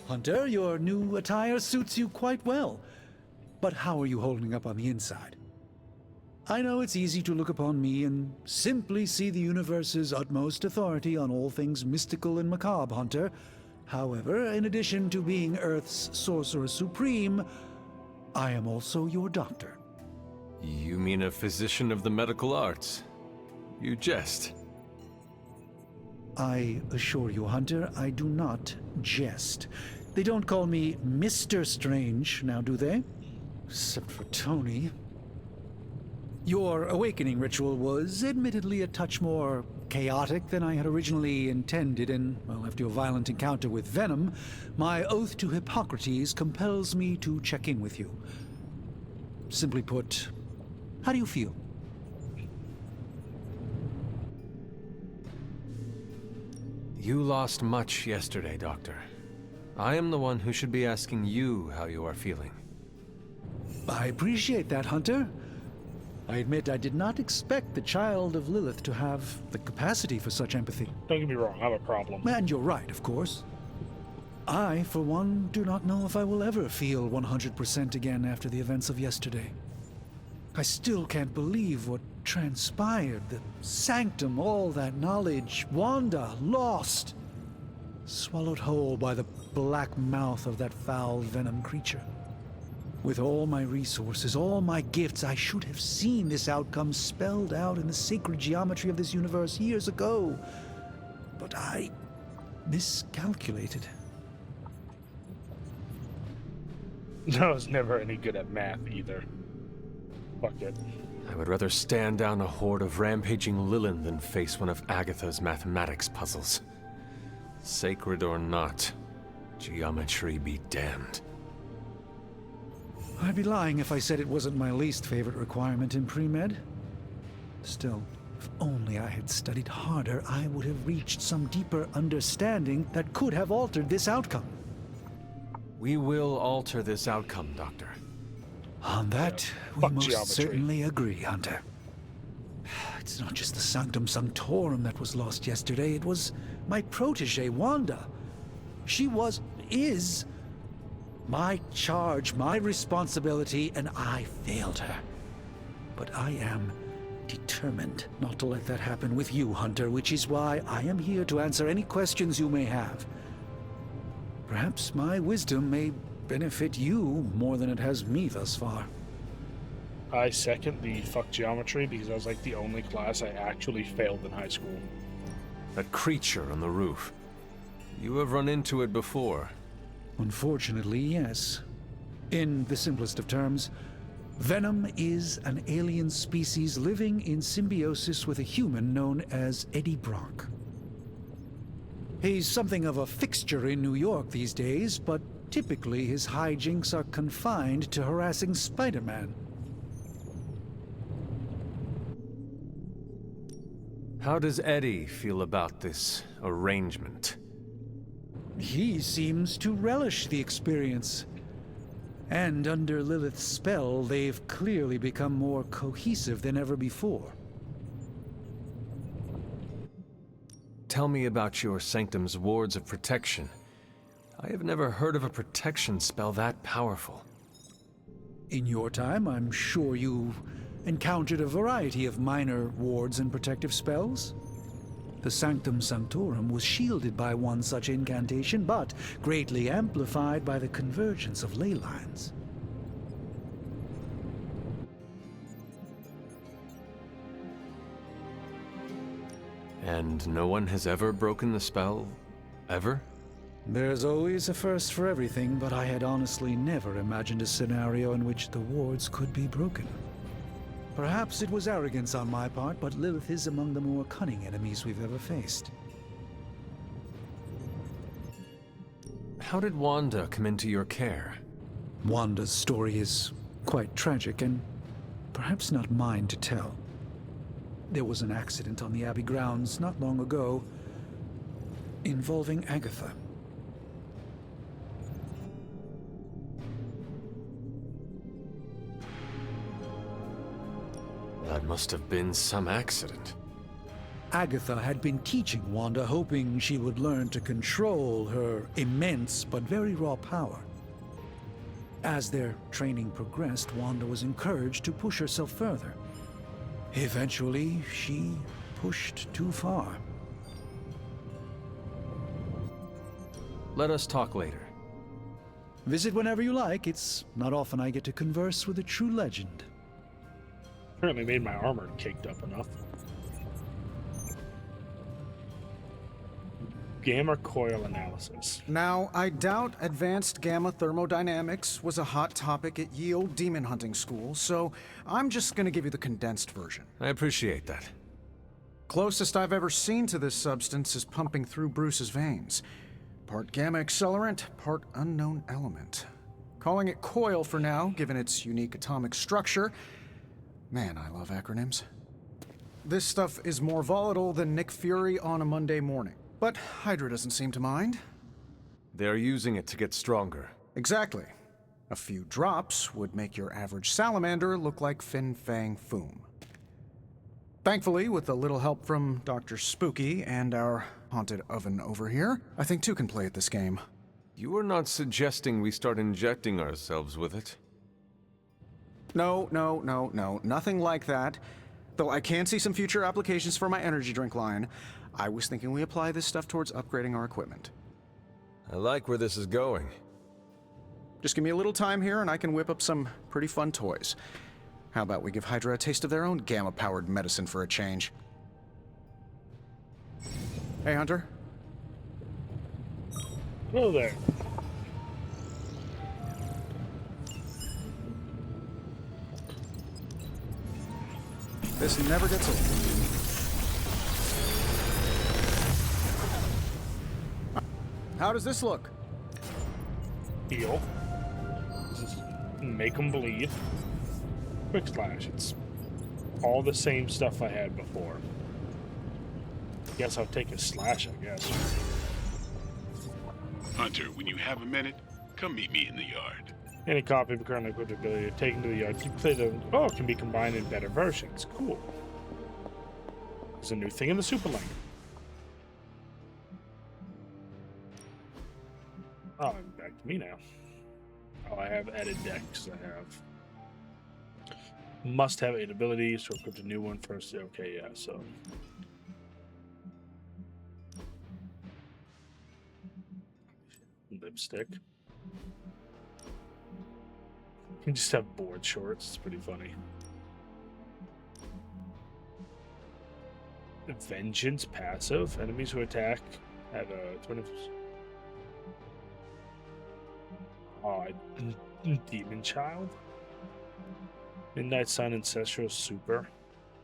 Hunter, your new attire suits you quite well. But how are you holding up on the inside? I know it's easy to look upon me and simply see the universe's utmost authority on all things mystical and macabre, Hunter. However, in addition to being Earth's Sorcerer Supreme, I am also your doctor. You mean a physician of the medical arts? You jest. I assure you, Hunter, I do not jest. They don't call me Mr. Strange, now do they? Except for Tony. Your awakening ritual was admittedly a touch more chaotic than I had originally intended, and, well, after your violent encounter with Venom, my oath to Hippocrates compels me to check in with you. Simply put, how do you feel? You lost much yesterday, Doctor. I am the one who should be asking you how you are feeling. I appreciate that, Hunter. I admit I did not expect the child of Lilith to have the capacity for such empathy. Don't get me wrong, I have a problem. And you're right, of course. I, for one, do not know if I will ever feel 100% again after the events of yesterday. I still can't believe what transpired. The sanctum, all that knowledge, Wanda, lost. Swallowed whole by the black mouth of that foul Venom creature. With all my resources, all my gifts, I should have seen this outcome spelled out in the sacred geometry of this universe years ago. But I miscalculated. I was never any good at math either. Fuck it. I would rather stand down a horde of rampaging Lilin than face one of Agatha's mathematics puzzles. Sacred or not, geometry be damned. I'd be lying if I said it wasn't my least favorite requirement in pre-med. Still, if only I had studied harder, I would have reached some deeper understanding that could have altered this outcome. We will alter this outcome, Doctor. On that, we most certainly agree, Hunter. It's not just the Sanctum Sanctorum that was lost yesterday, it was my protege, Wanda. She is my charge, my responsibility, and I failed her. But I am determined not to let that happen with you, Hunter, which is why I am here to answer any questions you may have. Perhaps my wisdom may benefit you more than it has me thus far. I second the fuck geometry because I was like the only class I actually failed in high school. That creature on the roof. You have run into it before. Unfortunately, yes. In the simplest of terms, Venom is an alien species living in symbiosis with a human known as Eddie Brock. He's something of a fixture in New York these days, but typically his hijinks are confined to harassing Spider-Man. How does Eddie feel about this arrangement? He seems to relish the experience. And under Lilith's spell, they've clearly become more cohesive than ever before. Tell me about your Sanctum's wards of protection. I have never heard of a protection spell that powerful. In your time, I'm sure you encountered a variety of minor wards and protective spells. The Sanctum Sanctorum was shielded by one such incantation, but greatly amplified by the convergence of ley lines. And no one has ever broken the spell? Ever? There's always a first for everything, but I had honestly never imagined a scenario in which the wards could be broken. Perhaps it was arrogance on my part, but Lilith is among the more cunning enemies we've ever faced. How did Wanda come into your care? Wanda's story is quite tragic, and perhaps not mine to tell. There was an accident on the Abbey grounds not long ago involving Agatha. That must have been some accident. Agatha had been teaching Wanda, hoping she would learn to control her immense but very raw power. As their training progressed, Wanda was encouraged to push herself further. Eventually, she pushed too far. Let us talk later. Visit whenever you like. It's not often I get to converse with a true legend. Apparently made my armor caked up enough. Gamma coil analysis. Now, I doubt advanced gamma thermodynamics was a hot topic at ye old demon hunting school, so I'm just gonna give you the condensed version. I appreciate that. Closest I've ever seen to this substance is pumping through Bruce's veins. Part gamma accelerant, part unknown element. Calling it coil for now, given its unique atomic structure. Man, I love acronyms. This stuff is more volatile than Nick Fury on a Monday morning. But Hydra doesn't seem to mind. They're using it to get stronger. Exactly. A few drops would make your average salamander look like Fin Fang Foom. Thankfully, with a little help from Dr. Spooky and our haunted oven over here, I think two can play at this game. You are not suggesting we start injecting ourselves with it? No, nothing like that. Though I can see some future applications for my energy drink line. I was thinking we apply this stuff towards upgrading our equipment. I like where this is going. Just give me a little time here and I can whip up some pretty fun toys. How about we give Hydra a taste of their own gamma-powered medicine for a change? Hey, Hunter. Hello there. This never gets old. How does this look? Heal. Make them bleed. Quick slash. It's all the same stuff I had before. Guess I'll take a slash, I guess. Hunter, when you have a minute, come meet me in the yard. Any copy of currently equipped ability taken to the yard. It can be combined in better versions. Cool. There's a new thing in the Super Link. Oh, back to me now. Oh, I have added decks. I have. Must have 8 abilities to equip a new one first. Okay, yeah, so. Lipstick. You can just have board shorts. It's pretty funny. Vengeance passive. Enemies who attack at 20. Oh, Demon Child. Midnight Sun Ancestral Super.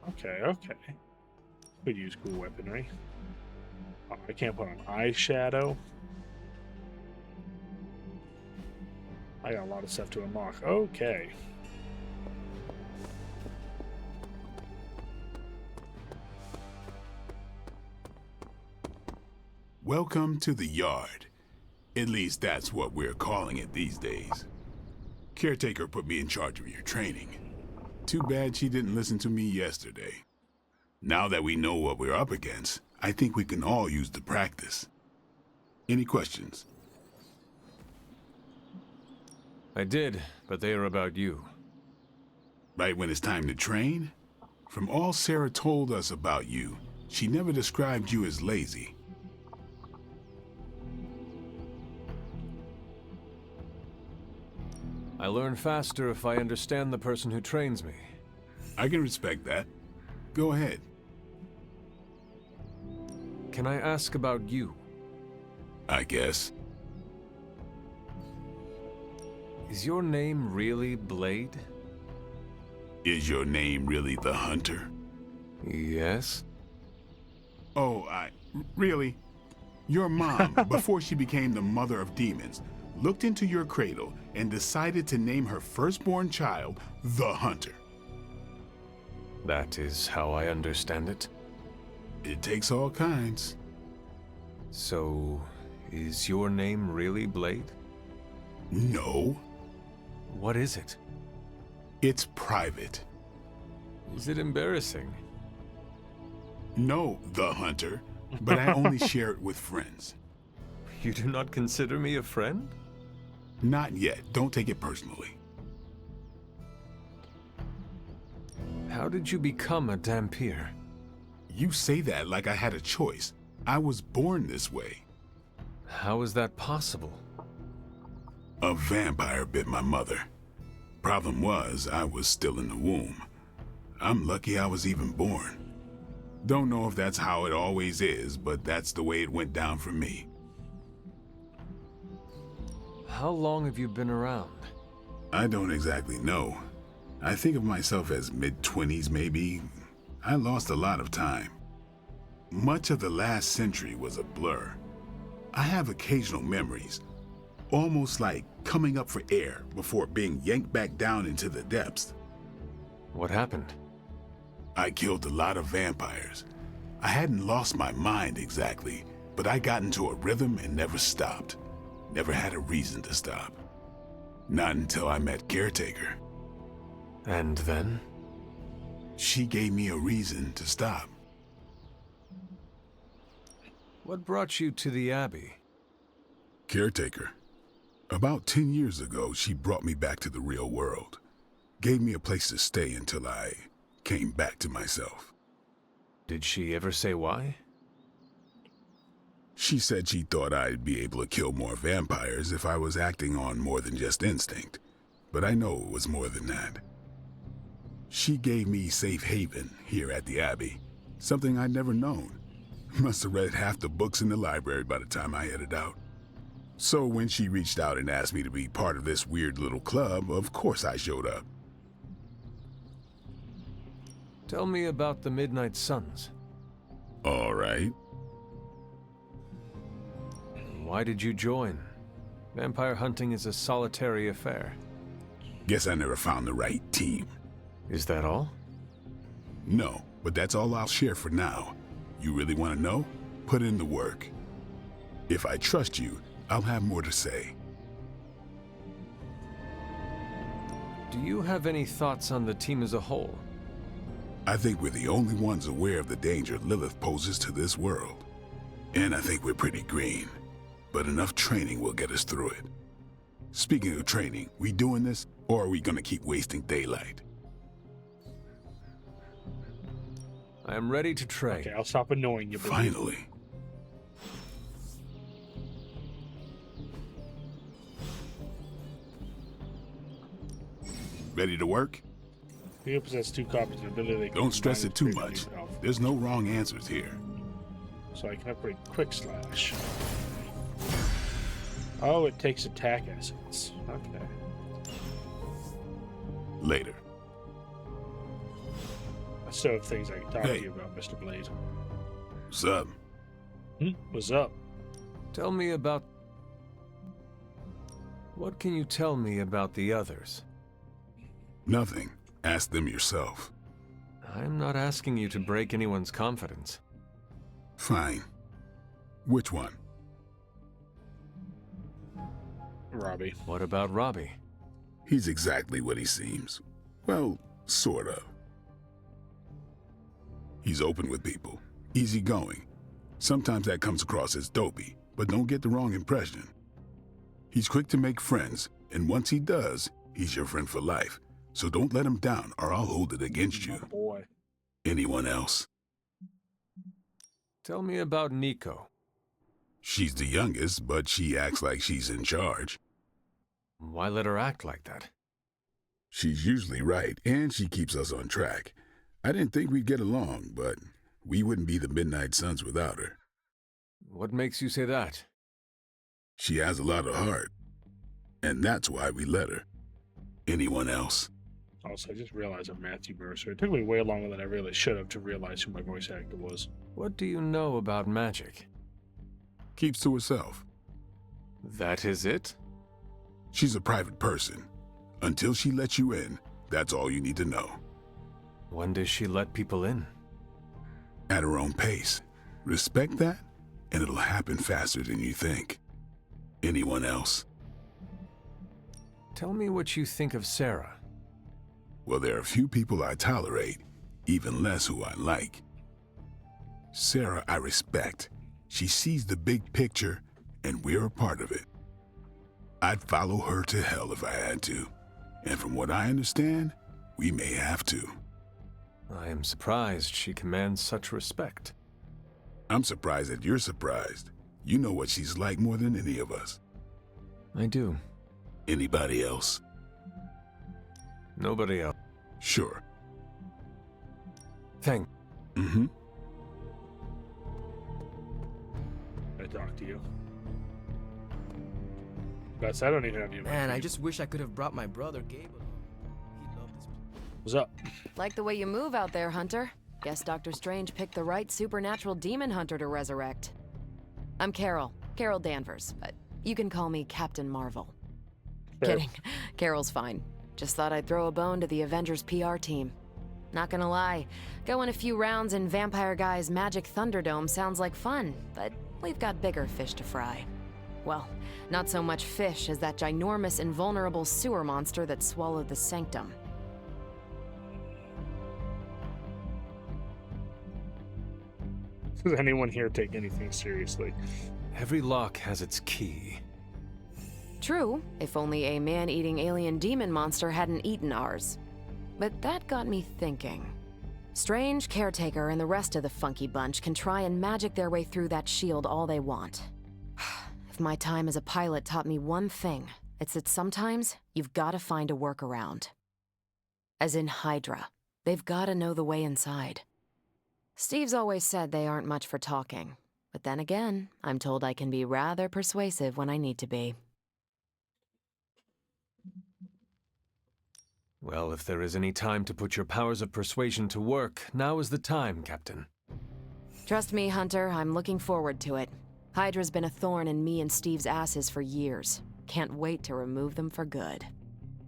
Okay. Could use cool weaponry. Oh, I can't put on eyeshadow. I got a lot of stuff to unlock. Okay. Welcome to the yard. At least that's what we're calling it these days. Caretaker put me in charge of your training. Too bad she didn't listen to me yesterday. Now that we know what we're up against, I think we can all use the practice. Any questions? I did, but they are about you. Right when it's time to train? From all Sarah told us about you, She never described you as lazy. I learn faster if I understand the person who trains me. I can respect that. Go ahead. Can I ask about you? I guess. Is your name really Blade? Is your name really the Hunter? Yes. Oh, really? Your mom, before she became the mother of demons, looked into your cradle and decided to name her firstborn child the Hunter. That is how I understand it. It takes all kinds. So, is your name really Blade? No. What is it? It's private. Is it embarrassing? No, the Hunter, but I only share it with friends. You do not consider me a friend? Not yet. Don't take it personally. How did you become a Dhampir? You say that like I had a choice. I was born this way. How is that possible? A vampire bit my mother. Problem was, I was still in the womb. I'm lucky I was even born. Don't know if that's how it always is, but that's the way it went down for me. How long have you been around? I don't exactly know. I think of myself as mid-20s, maybe. I lost a lot of time. Much of the last century was a blur. I have occasional memories, almost like coming up for air before being yanked back down into the depths. What happened? I killed a lot of vampires. I hadn't lost my mind exactly, but I got into a rhythm and never stopped. Never had a reason to stop. Not until I met Caretaker. And then? She gave me a reason to stop. What brought you to the Abbey? Caretaker. About 10 years ago, she brought me back to the real world. Gave me a place to stay until I came back to myself. Did she ever say why? She said she thought I'd be able to kill more vampires if I was acting on more than just instinct. But I know it was more than that. She gave me safe haven here at the Abbey, something I'd never known. Must have read half the books in the library by the time I headed out. So when she reached out and asked me to be part of this weird little club, of course I showed up. Tell me about the Midnight Suns. All right. Why did you join? Vampire hunting is a solitary affair. Guess I never found the right team. Is that all? No, but that's all I'll share for now. You really want to know? Put in the work. If I trust you, I'll have more to say. Do you have any thoughts on the team as a whole? I think we're the only ones aware of the danger Lilith poses to this world. And I think we're pretty green. But enough training will get us through it. Speaking of training, we doing this, or are we gonna keep wasting daylight? I am ready to train. Okay, I'll stop annoying you. Finally. Ready to work? You possess 2 copies of the ability. They Don't stress combine it too with much. yourself. There's no wrong answers here. So I can upgrade Quick Slash. Oh, it takes attack essence. Okay. Later. I still have things I can talk to you about, Mr. Blade. What's up? What's up? Tell me about... What can you tell me about the others? Nothing. Ask them yourself. I'm not asking you to break anyone's confidence. Fine. Which one? Robbie. What about Robbie? He's exactly what he seems. Well, sort of. He's open with people, easygoing. Sometimes that comes across as dopey, but don't get the wrong impression. He's quick to make friends, and once he does, he's your friend for life. So don't let him down, or I'll hold it against you. Boy. Anyone else? Tell me about Nico. She's the youngest, but she acts like she's in charge. Why let her act like that? She's usually right, and she keeps us on track. I didn't think we'd get along, but we wouldn't be the Midnight Suns without her. What makes you say that? She has a lot of heart, and that's why we let her. Anyone else? Also, I just realized I'm Matthew Mercer. It took me way longer than I really should have to realize who my voice actor was. What do you know about magic? Keeps to herself. That is it? She's a private person. Until she lets you in, that's all you need to know. When does she let people in? At her own pace. Respect that, and it'll happen faster than you think. Anyone else? Tell me what you think of Sarah. Well, there are few people I tolerate, even less who I like. Sarah, I respect. She sees the big picture, and we're a part of it. I'd follow her to hell if I had to. And from what I understand, we may have to. I am surprised she commands such respect. I'm surprised that you're surprised. You know what she's like more than any of us. I do. Anybody else? Nobody else. Sure. Thank. Mm-hmm. I talk to you. Gus, I don't even have you. Man, I just wish I could have brought my brother Gabe along. He'd love this place. What's up? Like the way you move out there, Hunter. Guess Dr. Strange picked the right supernatural demon hunter to resurrect. I'm Carol Danvers, but you can call me Captain Marvel. Fair. Kidding. Carol's fine. Just thought I'd throw a bone to the Avengers PR team. Not gonna lie, going a few rounds in Vampire Guy's Magic Thunderdome sounds like fun, but we've got bigger fish to fry. Well, not so much fish as that ginormous invulnerable sewer monster that swallowed the Sanctum. Does anyone here take anything seriously? Every lock has its key. True, if only a man-eating alien demon monster hadn't eaten ours. But that got me thinking. Strange, Caretaker, and the rest of the funky bunch can try and magic their way through that shield all they want. If my time as a pilot taught me one thing, it's that sometimes you've got to find a workaround. As in Hydra, they've got to know the way inside. Steve's always said they aren't much for talking, but then again, I'm told I can be rather persuasive when I need to be. Well, if there is any time to put your powers of persuasion to work, now is the time, Captain. Trust me, Hunter, I'm looking forward to it. Hydra's been a thorn in me and Steve's asses for years. Can't wait to remove them for good.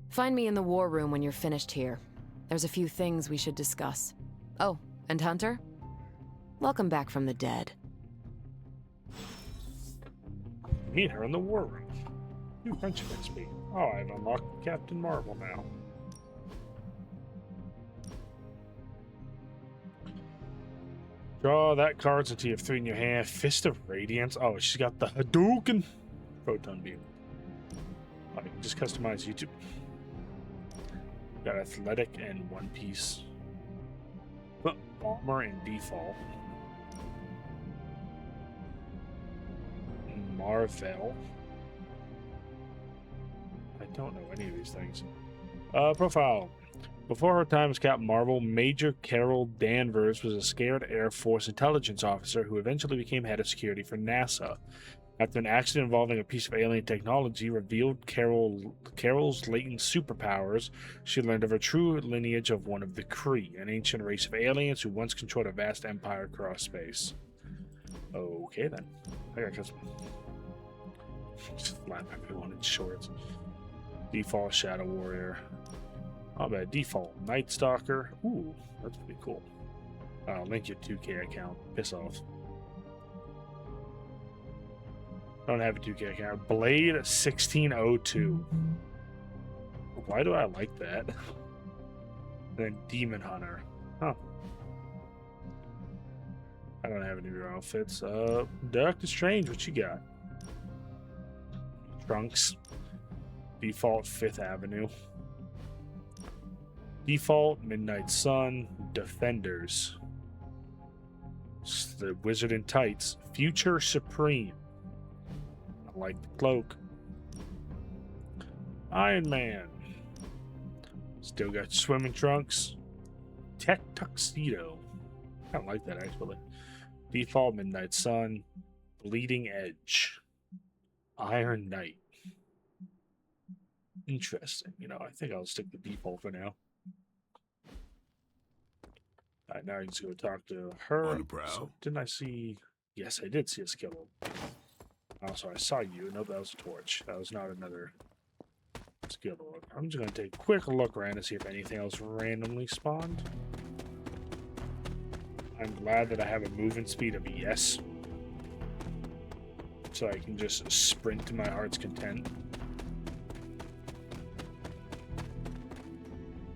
Find me in the war room when you're finished here. There's a few things we should discuss. Oh, and Hunter? Welcome back from the dead. Meet her in the war room. New friendship XP. Oh, I've unlocked Captain Marvel now. Draw that card's until you have 3 in your hand. Fist of Radiance. Oh, she's got the Hadouken. Photon Beam. Oh, you can just customize YouTube. Got Athletic and One Piece. Bomber and Default. Marvel. I don't know any of these things. Profile. Before her time as Captain Marvel, Major Carol Danvers was a scared Air Force intelligence officer who eventually became head of security for NASA. After an accident involving a piece of alien technology revealed Carol's latent superpowers, she learned of her true lineage of one of the Kree, an ancient race of aliens who once controlled a vast empire across space. Okay then. I got this one. Just slap everyone in shorts. Default Shadow Warrior. Oh, bad. Default Night Stalker. Ooh, that's pretty cool. I'll link your 2K account. Piss off. I don't have a 2K account. Blade 1602. Why do I like that? Then Demon Hunter. Huh. I don't have any of your outfits. Doctor Strange, what you got? Trunks. Default 5th Avenue. Default Midnight Sun. Defenders. It's the wizard in tights. Future Supreme. I like the cloak. Iron Man. Still got swimming trunks. Tech tuxedo. I don't like that actually. Default Midnight Sun. Bleeding Edge. Iron Knight. Interesting. You know, I think I'll stick with default for now. Alright, now I can just go talk to her. On the prowl. So, didn't I see... Yes, I did see a skill. Also, I saw you. Nope, that was a torch. That was not another skill. I'm just going to take a quick look around to see if anything else randomly spawned. I'm glad that I have a movement speed of yes. So I can just sprint to my heart's content.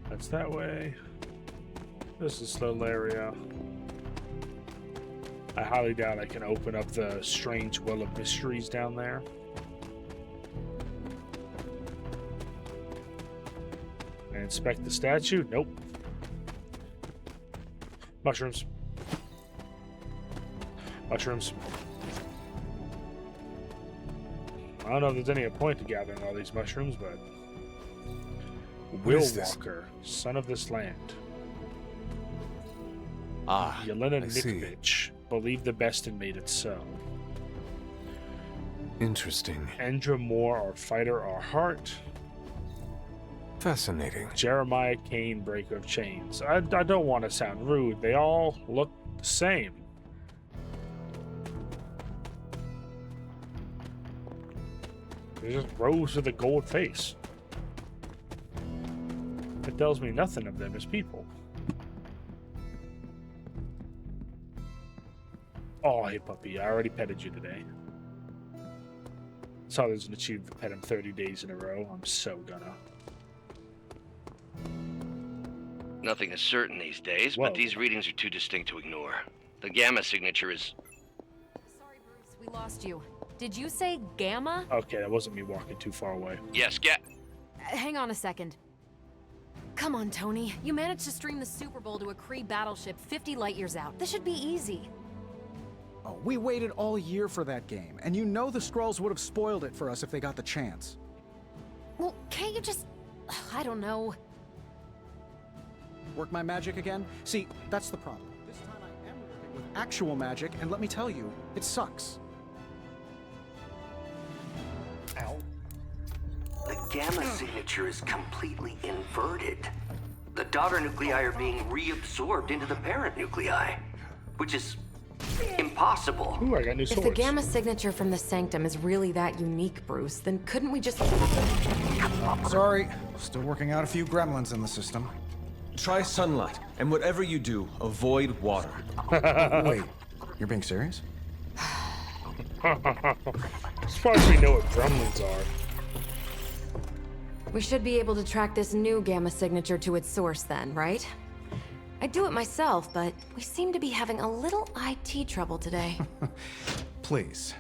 That's that way. This is the little area. I highly doubt I can open up the strange well of mysteries down there. And inspect the statue? Nope. Mushrooms. Mushrooms. I don't know if there's any point to gathering all these mushrooms, but... Will Walker, son of this land. Ah, Yelena I see. Nikvich, believed the best and made it so. Interesting. Endra Moore, our fighter, our heart. Fascinating. Jeremiah Kane, breaker of chains. I don't want to sound rude. They all look the same. They're just rose with a gold face. It tells me nothing of them as people. Oh, hey puppy, I already petted you today. Saw there's an achievement to pet him 30 days in a row. I'm so gonna. Nothing is certain these days, Whoa. but these readings are too distinct to ignore. The gamma signature is... Sorry, Bruce, we lost you. Did you say Gamma? Okay, that wasn't me walking too far away. Yes, Hang on a second. Come on, Tony. You managed to stream the Super Bowl to a Kree battleship 50 light years out. This should be easy. Oh, we waited all year for that game, and you know the Skrulls would have spoiled it for us if they got the chance. Well, can't you just... I don't know. Work my magic again? See, that's the problem. This time I am working with actual magic, and let me tell you, it sucks. Ow. The gamma signature is completely inverted. The daughter nuclei are being reabsorbed into the parent nuclei, which is impossible. Ooh, I got new If swords. the Gamma signature from the Sanctum is really that unique, Bruce, then couldn't we just... Sorry, still working out a few gremlins in the system. Try sunlight, and whatever you do, avoid water. Wait, you're being serious? As far as we know what gremlins are. We should be able to track this new Gamma signature to its source then, right? I'd do it myself, but we seem to be having a little IT trouble today. Please.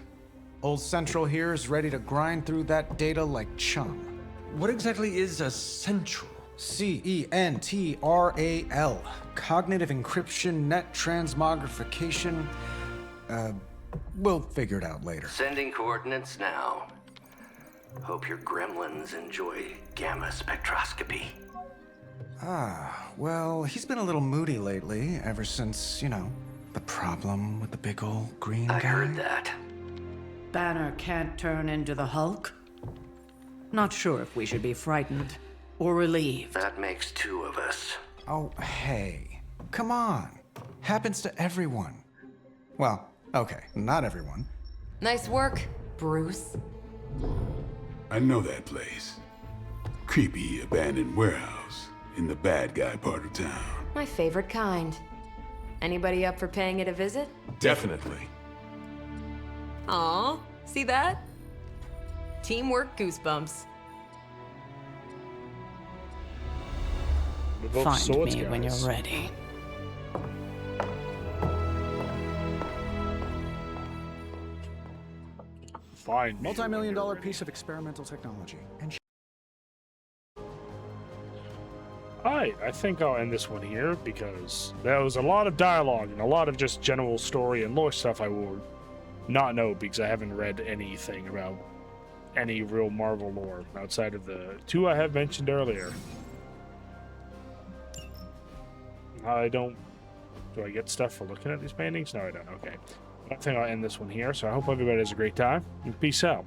Old Central here is ready to grind through that data like chum. What exactly is a central? CENTRAL. Cognitive encryption, net transmogrification. We'll figure it out later. Sending coordinates now. Hope your gremlins enjoy gamma spectroscopy. Ah, well, he's been a little moody lately, ever since, you know, the problem with the big old green guy. I heard that. Banner can't turn into the Hulk? Not sure if we should be frightened or relieved. That makes two of us. Oh, hey. Come on. Happens to everyone. Well, okay, not everyone. Nice work, Bruce. I know that place. Creepy abandoned warehouse in the bad guy part of town. My favorite kind. Anybody up for paying it a visit? Definitely. Aw, see that? Teamwork goosebumps. We're both Find swords me guys. when you're ready. Find me Multi-million when you're dollar ready. piece of experimental technology. And Alright, I think I'll end this one here because there was a lot of dialogue and a lot of just general story and lore stuff I will not know because I haven't read anything about any real Marvel lore outside of the two I have mentioned earlier. Do I get stuff for looking at these paintings? No, I don't. Okay. I think I'll end this one here, so I hope everybody has a great time, and peace out.